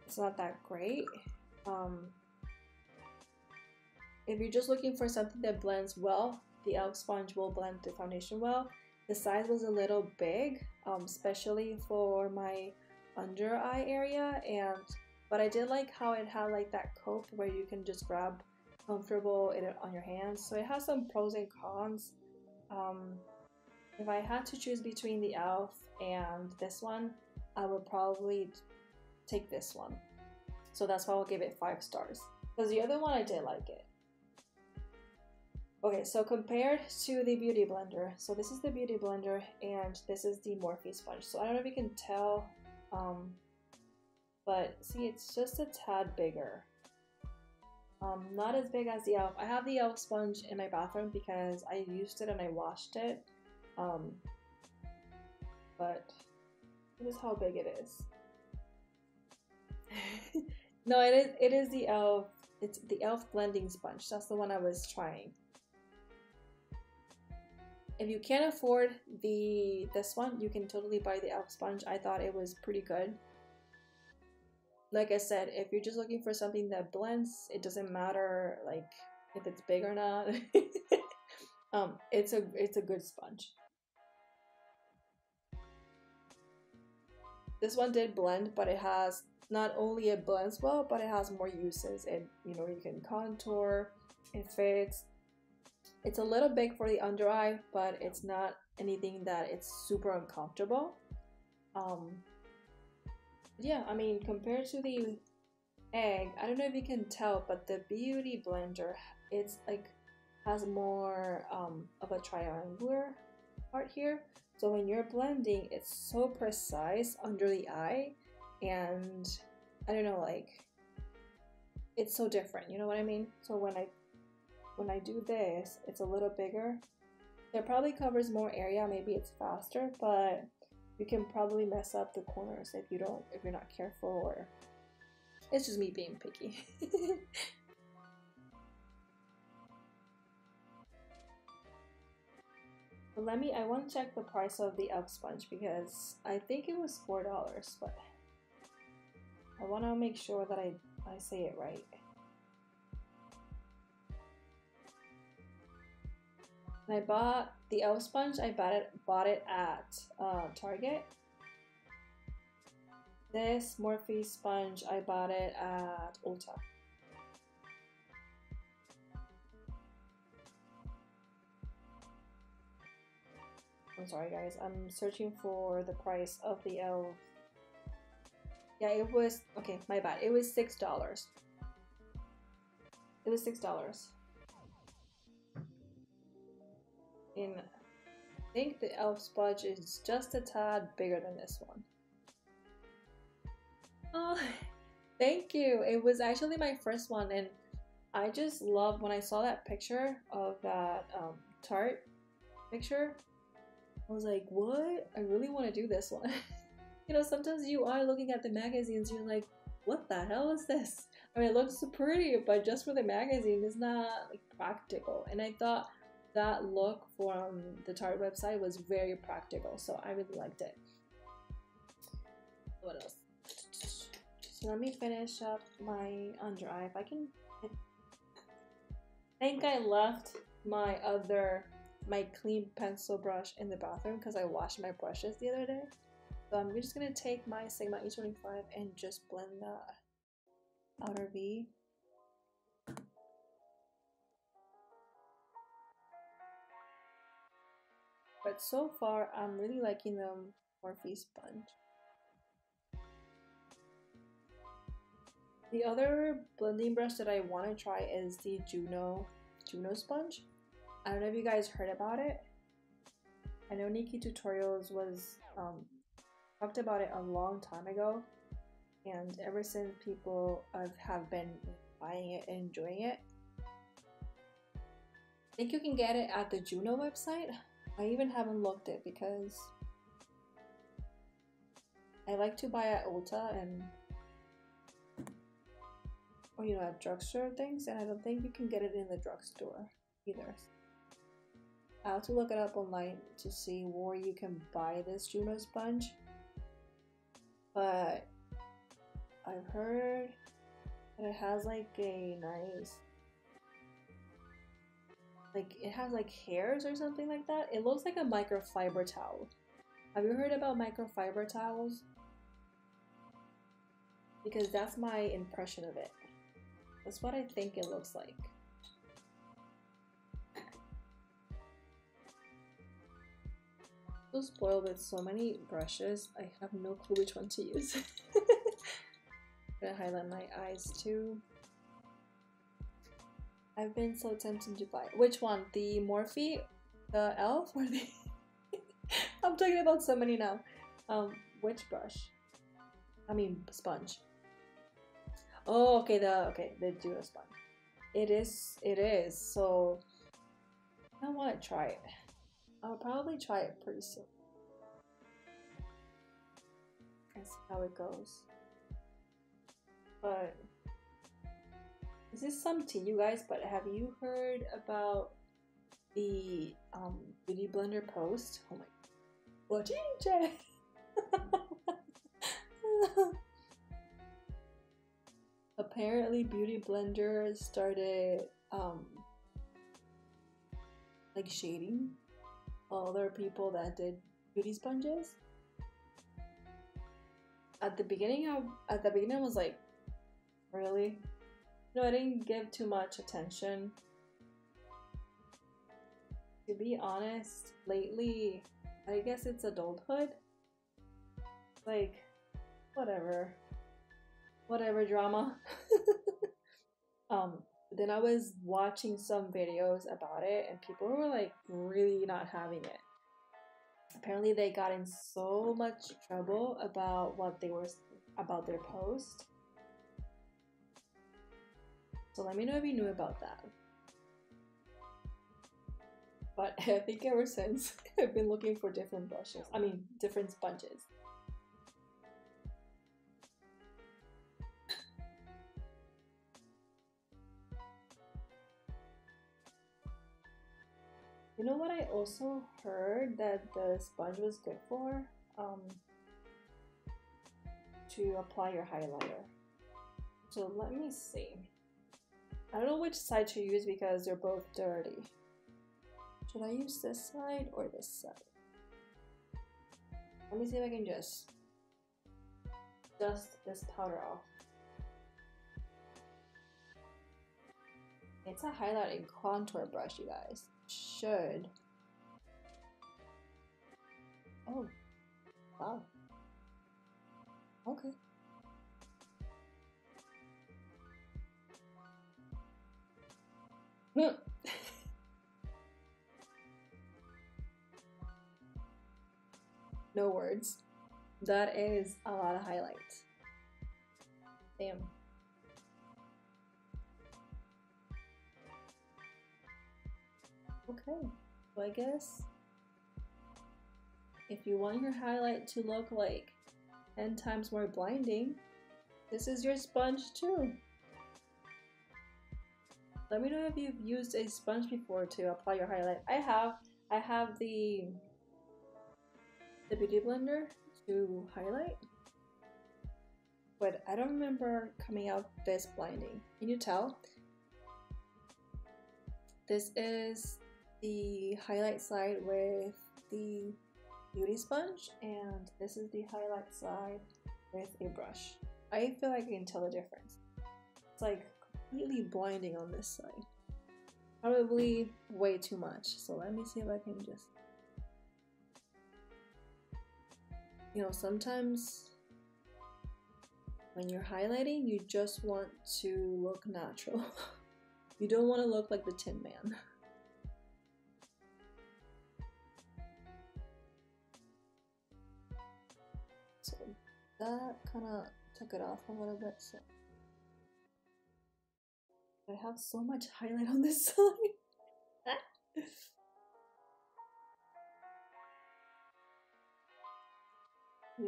it's not that great. If you're just looking for something that blends well, the e.l.f. sponge will blend the foundation well. the size was a little big, especially for my under eye area, and but I did like how it had like that coat where you can just grab comfortable it on your hands. So it has some pros and cons. Um, if I had to choose between the e.l.f. and this one, I would probably take this one. So that's why I'll give it 5 stars. Because the other one I did like it. Okay, so compared to the Beauty Blender, so this is the Beauty Blender and this is the Morphe sponge. So I don't know if you can tell, but see, it's just a tad bigger. Not as big as the e.l.f. I have the e.l.f. sponge in my bathroom because I used it and I washed it. But this is how big it is. No, it is the e.l.f. It's the e.l.f. blending sponge. That's the one I was trying. If you can't afford this one, you can totally buy the e.l.f. sponge. I thought it was pretty good. Like I said, if you're just looking for something that blends, it doesn't matter like if it's big or not. It's a good sponge. This one did blend, but it has not only it blends well, but it has more uses. And you know, you can contour, it fits. It's a little big for the under eye, but it's not anything that it's super uncomfortable. Yeah, I mean, compared to the egg, I don't know if you can tell, but the Beauty Blender, it's like has more of a triangular part here. So when you're blending, it's so precise under the eye, and I don't know, like it's so different, you know what I mean? So when I do this, it's a little bigger. It probably covers more area, maybe it's faster, but you can probably mess up the corners if you're not careful, or it's just me being picky. But I want to check the price of the e.l.f. sponge because I think it was $4, but I want to make sure that I say it right. And I bought the e.l.f. sponge. I bought it at Target. This Morphe sponge, I bought it at Ulta. I'm sorry guys, I'm searching for the price of the e.l.f. Yeah, it was, okay, my bad. It was $6. It was $6. And I think the e.l.f. sponge is just a tad bigger than this one. Oh, thank you. It was actually my first one, and I just loved when I saw that picture of that Tarte picture. I was like, what? I really want to do this one. You know, sometimes you are looking at the magazines, you're like, what the hell is this? I mean, it looks pretty, but just for the magazine, it's not like practical. And I thought that look from the Tarte website was very practical, so I really liked it. What else? So let me finish up my under eye. If I can, I think I left my clean pencil brush in the bathroom because I washed my brushes the other day. So I'm just gonna take my Sigma E25 and just blend that outer V. But so far, I'm really liking the Morphe sponge. The other blending brush that I want to try is the Juno sponge. I don't know if you guys heard about it. I know Nikki Tutorials was talked about it a long time ago, and ever since people have been buying it and enjoying it. I think you can get it at the Juno website. I even haven't looked it because I like to buy at Ulta and or you know, at drugstore things, and I don't think you can get it in the drugstore either. I have to look it up online to see where you can buy this Juno sponge, but I've heard that it has like a nice like it has like hairs or something like that. It looks like a microfiber towel. Have you heard about microfiber towels? Because that's my impression of it. That's what I think it looks like. I'm so spoiled with so many brushes. I have no clue which one to use. I'm gonna highlight my eyes too. I've been so tempted to buy. Which one? The Morphe? The elf? Or the I'm talking about so many now. Which brush? I mean sponge. Oh, okay, the Duo sponge. It is. So I want to try it. I'll probably try it pretty soon. And see how it goes. But this is some to you guys, but have you heard about the beauty blender post? Oh my, what gente? Apparently beauty blender started like shading other people that did beauty sponges. At the beginning I was like, really? No, I didn't give too much attention. To be honest, lately, I guess it's adulthood. Like, whatever drama. Then I was watching some videos about it and people were like really not having it. Apparently they got in so much trouble about about their post. So let me know if you knew about that. But I think ever since I've been looking for different brushes. I mean, different sponges. You know what I also heard that the sponge was good for? To apply your highlighter. So let me see. I don't know which side to use because they're both dirty. Should I use this side or this side? Let me see if I can just dust this powder off. It's a highlighting contour brush, you guys. Should. Oh, wow. Okay. No words. That is a lot of highlights. Damn. Okay, so I guess if you want your highlight to look like 10 times more blinding, this is your sponge too. Let me know if you've used a sponge before to apply your highlight. I have the beauty blender to highlight, but I don't remember coming out this blinding. Can you tell? This is the highlight side with the beauty sponge, and this is the highlight side with a brush. I feel like I can tell the difference. It's like completely blinding on this side. Probably way too much. So let me see if I can just, you know, sometimes when you're highlighting, you just want to look natural. You don't want to look like the Tin Man. So that kind of took it off a little bit. So I have so much highlight on this side.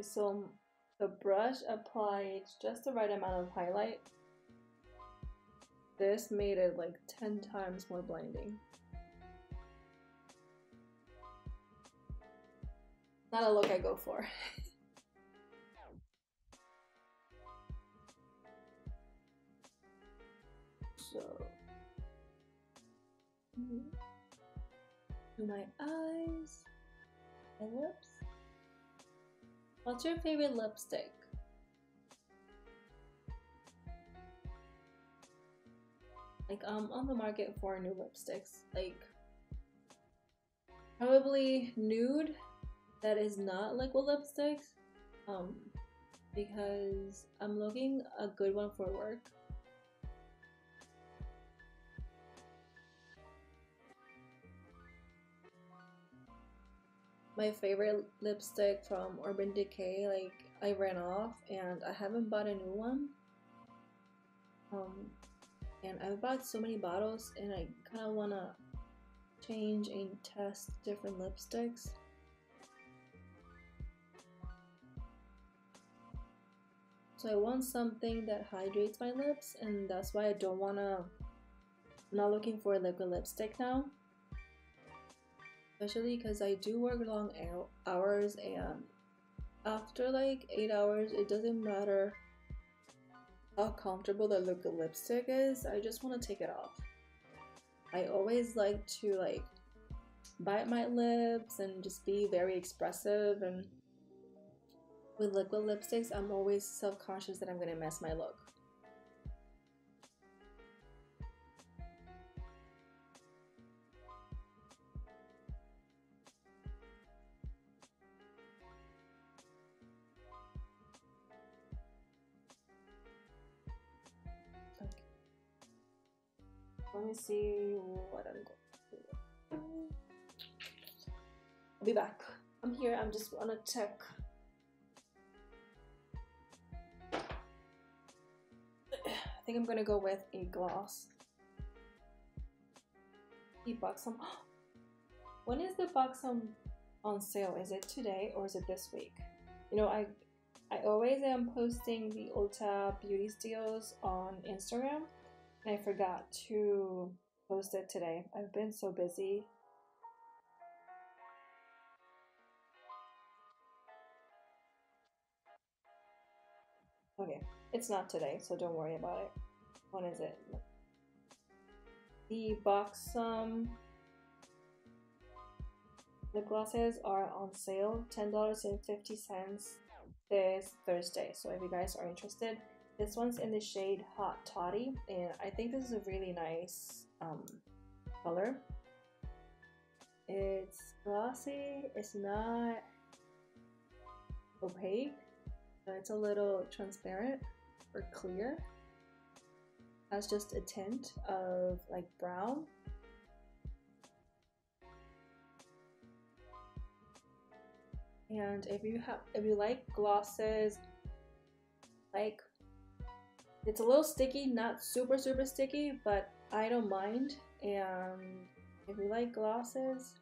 So the brush applied just the right amount of highlight. This made it like 10 times more blinding. Not a look I go for. So to my eyes, my lips. What's your favorite lipstick? Like, I'm on the market for new lipsticks. Like, probably nude that is not liquid lipsticks. Because I'm looking a good one for work. My favorite lipstick from Urban Decay, like, I ran off and I haven't bought a new one. And I've bought so many bottles and I kind of want to change and test different lipsticks. So I want something that hydrates my lips, and that's why I don't want to, I'm not looking for a liquid lipstick now. Especially because I do work long hours, and after like 8 hours, it doesn't matter how comfortable the liquid lipstick is, I just want to take it off. I always like to like bite my lips and just be very expressive, and with liquid lipsticks, I'm always self-conscious that I'm gonna mess my look. Okay. Let me see what I'm going to do. I'll be back. I'm here, I'm just wanna check. I think I'm gonna go with a gloss. The Buxom. When is the Buxom on sale? Is it today or is it this week? You know, I always am posting the Ulta beauty steals on Instagram, and I forgot to post it today. I've been so busy. Okay, it's not today, so don't worry about it. When is it? The Buxom lip glosses are on sale, $10.50 this Thursday. So if you guys are interested, this one's in the shade Hot Toddy, and I think this is a really nice color. It's glossy, it's not opaque, it's a little transparent or clear. Has just a tint of like brown. And if you like glosses, like, it's a little sticky, not super sticky, but I don't mind. And if you like glosses,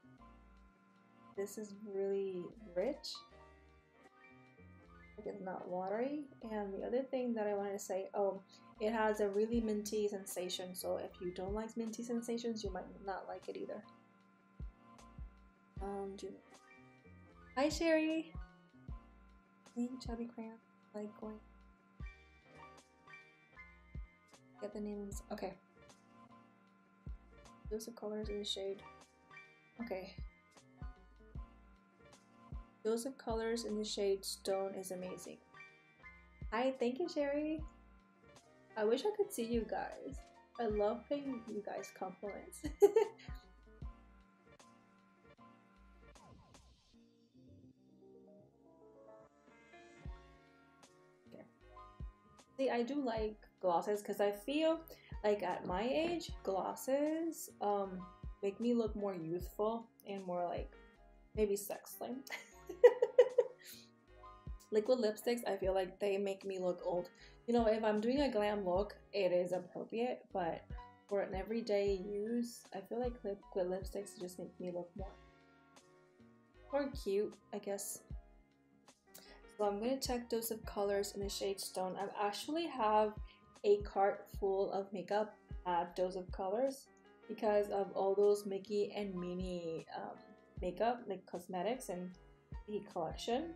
this is really rich. Like, it's not watery. And the other thing that I wanted to say, it has a really minty sensation, so if you don't like minty sensations, you might not like it either. Hi Sherry! Hey Chubby Crayon, like going. Get the names. Okay. Those are colors in the shade. Okay. Those of colors in the shade Stone is amazing. Hi, thank you, Sherry. I wish I could see you guys. I love paying you guys compliments. Okay. See, I do like glosses because I feel like at my age, glosses make me look more youthful and more like maybe sexy. Liquid lipsticks, I feel like they make me look old. You know, if I'm doing a glam look, it is appropriate, but for an everyday use, I feel like liquid lipsticks just make me look more cute, I guess. So I'm gonna check those of colors in the shade Stone. I actually have a cart full of makeup at Dose of Colors because of all those Mickey and Minnie makeup, like cosmetics and the collection.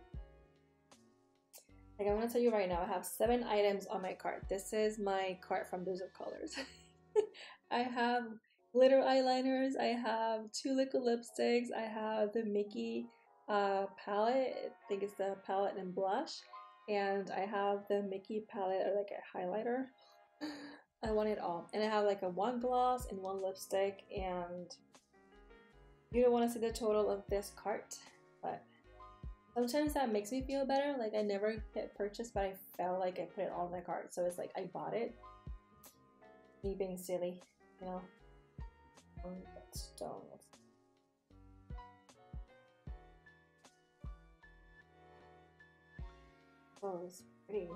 Like, I'm gonna tell you right now, I have 7 items on my cart. This is my cart from Dose of Colors. I have glitter eyeliners. I have two liquid lipsticks. I have the Mickey palette. I think it's the palette and blush. And I have the Mickey palette or like a highlighter. I want it all. And I have like a one gloss and one lipstick. And you don't want to see the total of this cart, but sometimes that makes me feel better. Like I never hit purchase, but I felt like I put it all in the cart. So it's like I bought it. Me being silly, you know. Stone. Oh, it's pretty.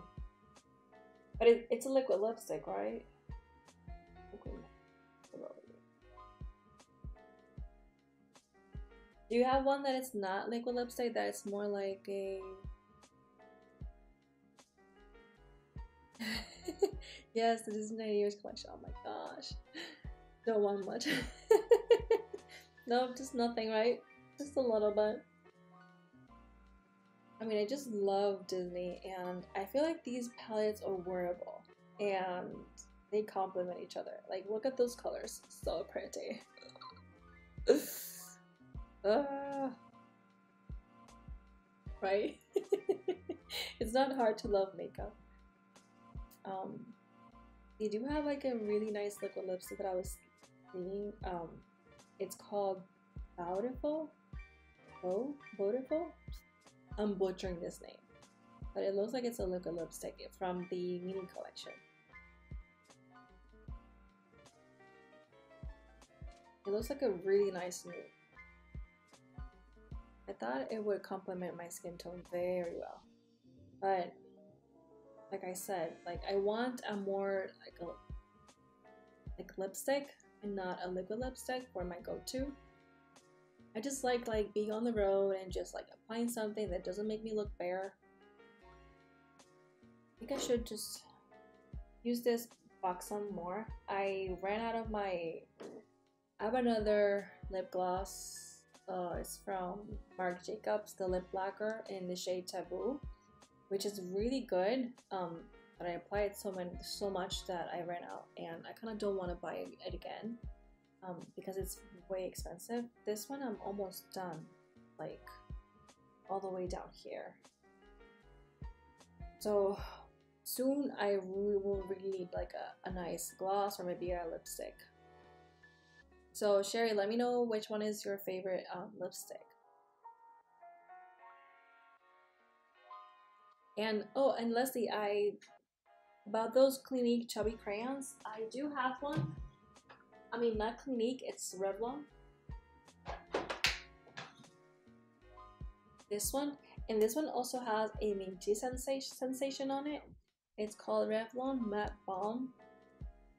But it's a liquid lipstick, right? Liquid. Do you have one that is not liquid lipstick, that is more like a... Yes, the Disney Year's collection. Oh my gosh. Don't want much. No, just nothing, right? Just a little bit. I mean, I just love Disney, and I feel like these palettes are wearable, and they complement each other. Like, look at those colors. So pretty. Right? It's not hard to love makeup. They do have like a really nice liquid lipstick that I was seeing. It's called Beautiful. Oh, Beautiful? I'm butchering this name, but it looks like it's a liquid lipstick from the mini collection. It looks like a really nice nude. I thought it would complement my skin tone very well, but like I said, like I want a more like lipstick and not a liquid lipstick for my go-to. I just like being on the road and just like applying something that doesn't make me look bare. I think I should just use this box some more. I ran out of my... I have another lip gloss. It's from Marc Jacobs, the Lip Lacquer in the shade Taboo, which is really good. But I applied so much that I ran out, and I kind of don't want to buy it again. Because it's way expensive. This one I'm almost done, like all the way down here. So soon I will really need like a nice gloss or maybe a lipstick. So Sherry, let me know which one is your favorite lipstick. And oh, and Leslie, about those Clinique chubby crayons, I do have one. I mean, not Clinique, it's Revlon. This one, and this one also has a minty sensation on it. It's called Revlon Matte Balm,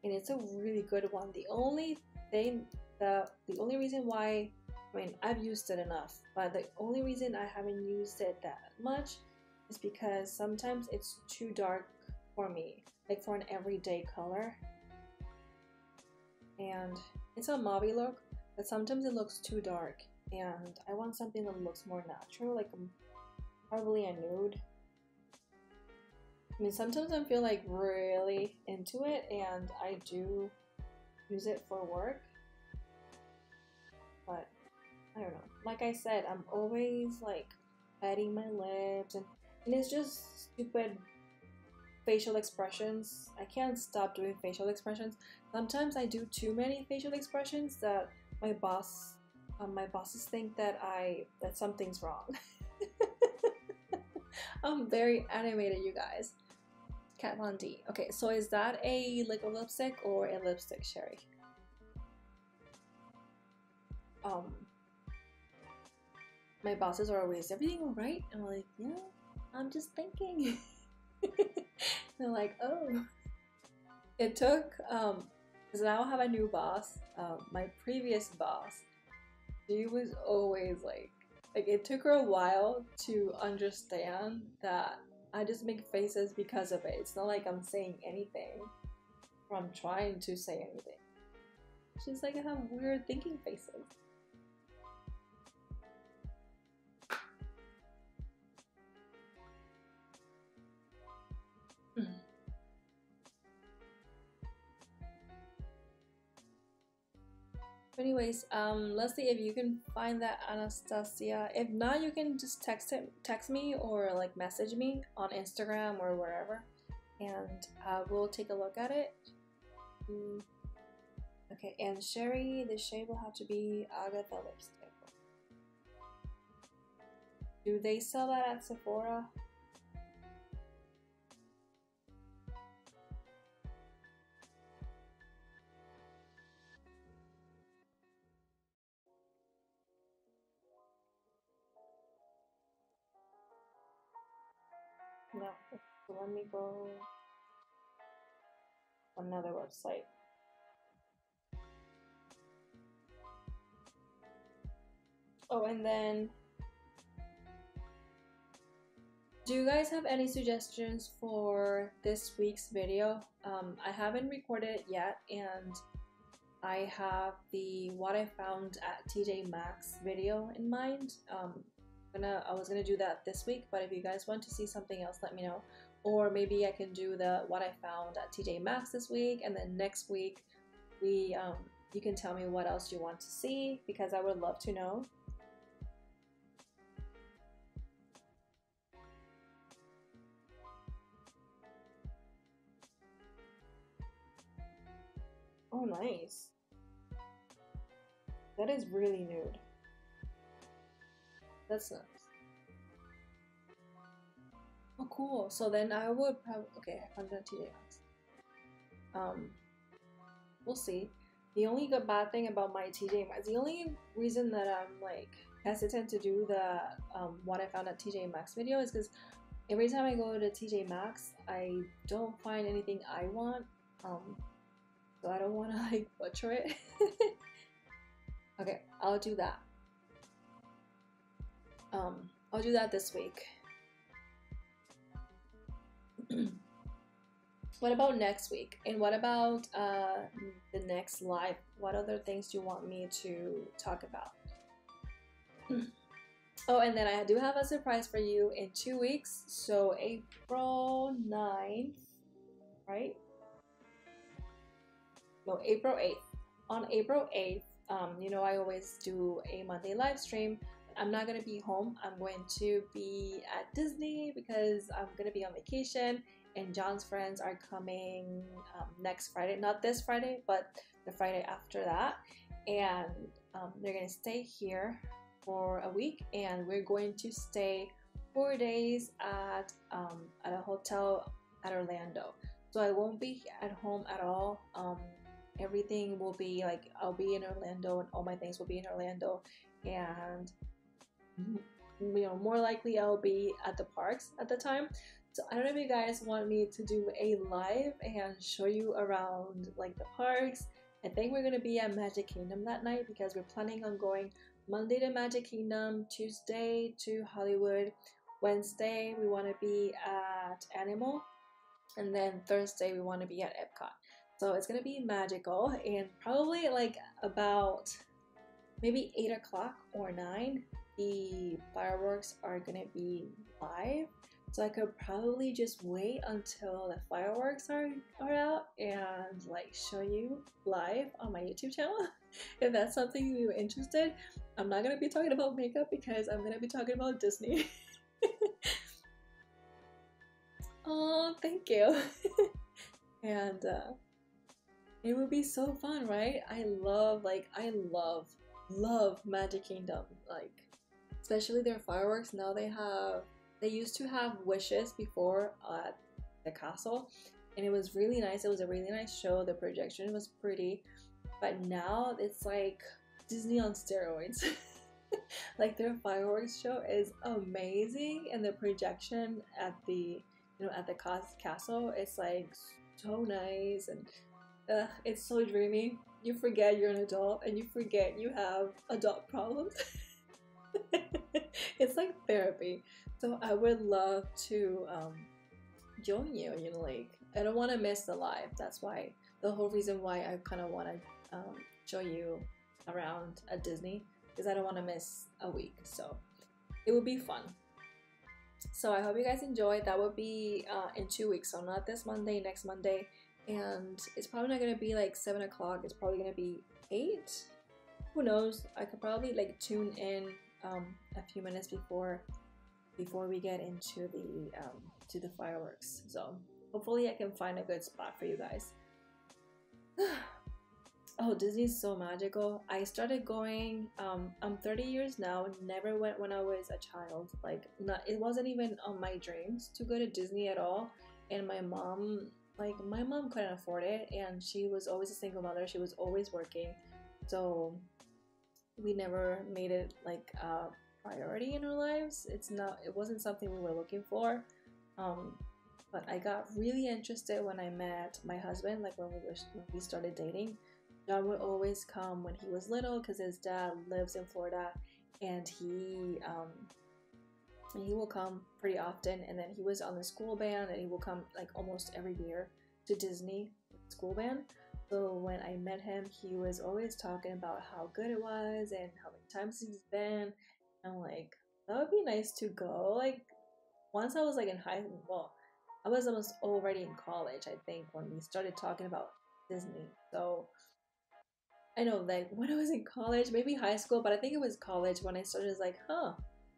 and it's a really good one. The only reason why, I mean, I've used it enough, but the only reason I haven't used it that much is because sometimes it's too dark for me, like for an everyday color. And it's a mauve look, but sometimes it looks too dark, and I want something that looks more natural, like probably a nude. I mean, sometimes I feel like really into it, and I do use it for work, but I don't know. Like I said, I'm always like biting my lips, and it's just stupid facial expressions. I can't stop doing facial expressions. Sometimes I do too many facial expressions that my bosses think that something's wrong. I'm very animated, you guys. Kat Von D. Okay, so is that a liquid lipstick or a lipstick, Sherry? My bosses are always, everything alright? And I'm like, yeah, I'm just thinking. They're like, oh. It took, because now I have a new boss. My previous boss, she was always like it took her a while to understand that I just make faces because of it. It's not like I'm saying anything or I'm trying to say anything. She's like, I have weird thinking faces. anyways, let's see if you can find that, Anastasia. If not, you can just text me or like message me on Instagram or wherever, and we'll take a look at it. Okay, and Sherry, the shade will have to be Agatha lipstick. Do they sell that at Sephora? No. So let me go on another website. Oh, and then do you guys have any suggestions for this week's video? I haven't recorded it yet, and I have the what I found at TJ Maxx video in mind. I was gonna do that this week, but if you guys want to see something else, let me know. Or maybe I can do the what I found at TJ Maxx this week, and then next week you can tell me what else you want to see, because I would love to know. Oh, nice. That is really nude. That's nice. Oh, cool. So then I would probably, okay, I found that TJ Maxx. We'll see. The only good bad thing about my TJ Maxx, the only reason that I'm like hesitant to do the what I found at TJ Maxx video is because every time I go to TJ Maxx, I don't find anything I want. So I don't want to like butcher it. Okay, I'll do that. I'll do that this week. What about next week? And what about the next live? What other things do you want me to talk about? Oh, and then I do have a surprise for you in 2 weeks. So April 9th, right? No, April 8th. On April 8th, you know, I always do a Monday live stream. I'm not going to be home. I'm going to be at Disney because I'm going to be on vacation, and John's friends are coming next Friday. Not this Friday, but the Friday after that. And they're going to stay here for a week, and we're going to stay 4 days at a hotel at Orlando. So I won't be at home at all. Everything will be like, I'll be in Orlando, and all my things will be in Orlando, and you know, more likely I'll be at the parks at the time. So I don't know if you guys want me to do a live and show you around like the parks. I think we're gonna be at Magic Kingdom that night because we're planning on going Monday to Magic Kingdom, Tuesday to Hollywood, Wednesday we want to be at Animal, and then Thursday we want to be at Epcot. So it's gonna be magical, and probably like about maybe 8 o'clock or 9, the fireworks are gonna be live. So I could probably just wait until the fireworks are out and like show you live on my YouTube channel. If that's something you're interested. I'm not gonna be talking about makeup because I'm gonna be talking about Disney. Oh, thank you. And it would be so fun, right? I love Magic Kingdom, like especially their fireworks. Now they used to have wishes before at the castle, and it was really nice. It was a really nice show. The projection was pretty, but now it's like Disney on steroids. Like their fireworks show is amazing, and the projection at the castle, it's like so nice, and it's so dreamy. You forget you're an adult, and you forget you have adult problems. It's like therapy. So I would love to join you. You know, like I don't want to miss the live. That's why the whole reason why I kind of want to show you around at Disney, because I don't want to miss a week. So it would be fun. So I hope you guys enjoyed. That would be in 2 weeks. So not this Monday, next Monday. And it's probably not going to be like 7 o'clock. It's probably going to be 8. who knows? I could probably like tune in a few minutes before we get into the to the fireworks. So hopefully I can find a good spot for you guys. Oh, Disney's so magical. I started going, I'm 30 years now, never went when I was a child. Like, not, it wasn't even on my dreams to go to Disney at all. And my mom couldn't afford it, and she was always a single mother. She was always working. So we never made it like a priority in our lives. It wasn't something we were looking for. But I got really interested when I met my husband, like when we started dating. John would always come when he was little because his dad lives in Florida, and he will come pretty often. And then he was on the school band, and he will come like almost every year to Disney school band. So when I met him, he was always talking about how good it was and how many times he's been. I'm like, that would be nice to go. Like once I was like in well, I was almost already in college, I think, when we started talking about Disney. So I know, like when I was in college, maybe high school, but I think it was college when I started like, huh,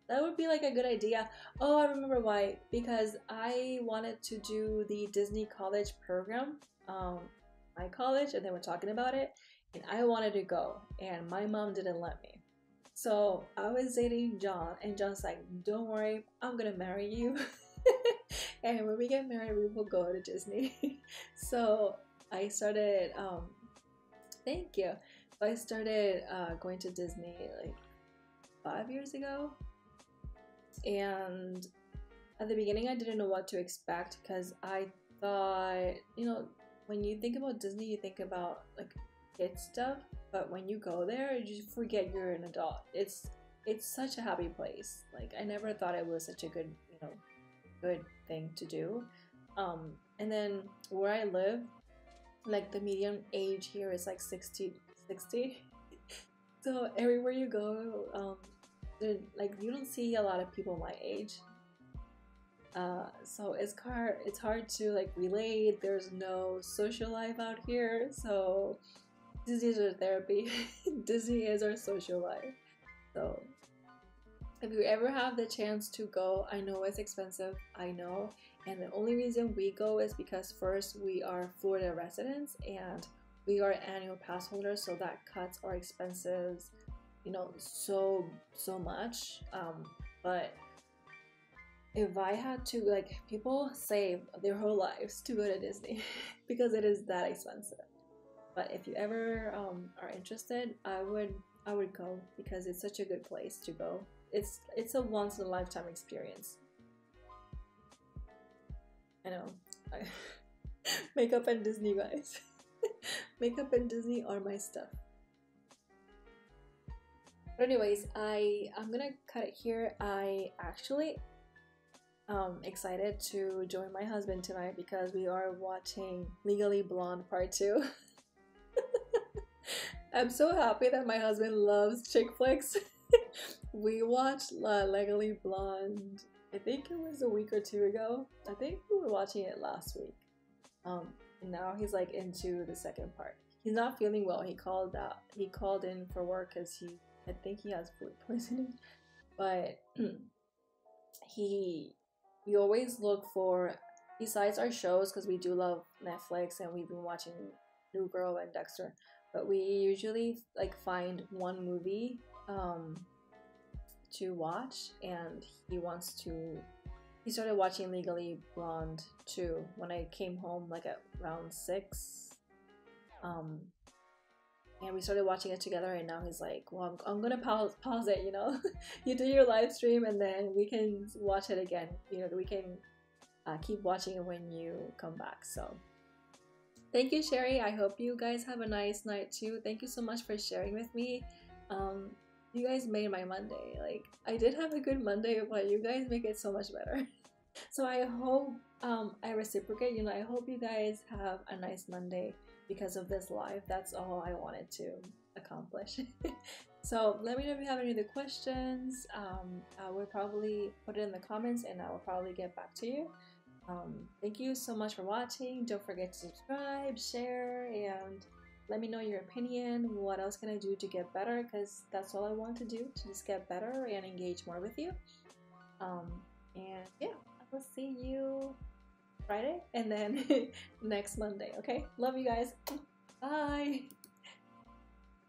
that would be like a good idea. Oh, I remember why. Because I wanted to do the Disney college program, my college, and they were talking about it, and I wanted to go, and my mom didn't let me. So I was dating John, and John's like, don't worry, I'm gonna marry you. And when we get married, we will go to Disney. So I started, thank you. So I started going to Disney like 5 years ago. And at the beginning, I didn't know what to expect because I thought, when you think about Disney, you think about like kid stuff. But when you go there, you forget you're an adult. It's such a happy place. Like I never thought it was such a good, good thing to do. And then where I live, like the median age here is like 60. So everywhere you go, like you don't see a lot of people my age. So it's hard to like relate. There's no social life out here, so Disney is our therapy. Disney is our social life. So if you ever have the chance to go, I know it's expensive, I know, and the only reason we go is because first we are Florida residents and we are annual pass holders, so that cuts our expenses, so much. But if I had to, like, people save their whole lives to go to Disney because it is that expensive. But if you ever are interested, I would go because it's such a good place to go. It's a once in a lifetime experience. I know. Makeup and Disney, guys. Makeup and Disney are my stuff. But anyways, I'm gonna cut it here. I actually excited to join my husband tonight because we are watching Legally Blonde Part 2. I'm so happy that my husband loves chick flicks. We watched Legally Blonde, I think it was a week or two ago. I think we were watching it last week. And now he's like into the second part. He's not feeling well. He called in for work because I think he has food poisoning. But we always look for, besides our shows, because we do love Netflix and we've been watching New Girl and Dexter, but we usually like find one movie to watch, and he started watching Legally Blonde 2 when I came home like at around 6. And we started watching it together, and now he's like, well, I'm gonna pause it, you do your live stream and then we can watch it again, we can keep watching it when you come back. So thank you, Sherry. I hope you guys have a nice night too. Thank you so much for sharing with me. You guys made my Monday. Like, I did have a good Monday, but you guys make it so much better. So I hope I reciprocate, I hope you guys have a nice Monday because of this live. That's all I wanted to accomplish. So let me know if you have any other questions. I will probably put it in the comments and I will probably get back to you. Thank you so much for watching. Don't forget to subscribe, share, and let me know your opinion. What else can I do to get better? Because that's all I want to do, to just get better and engage more with you. And yeah, I will see you Friday and then next Monday. Okay, love you guys. Bye.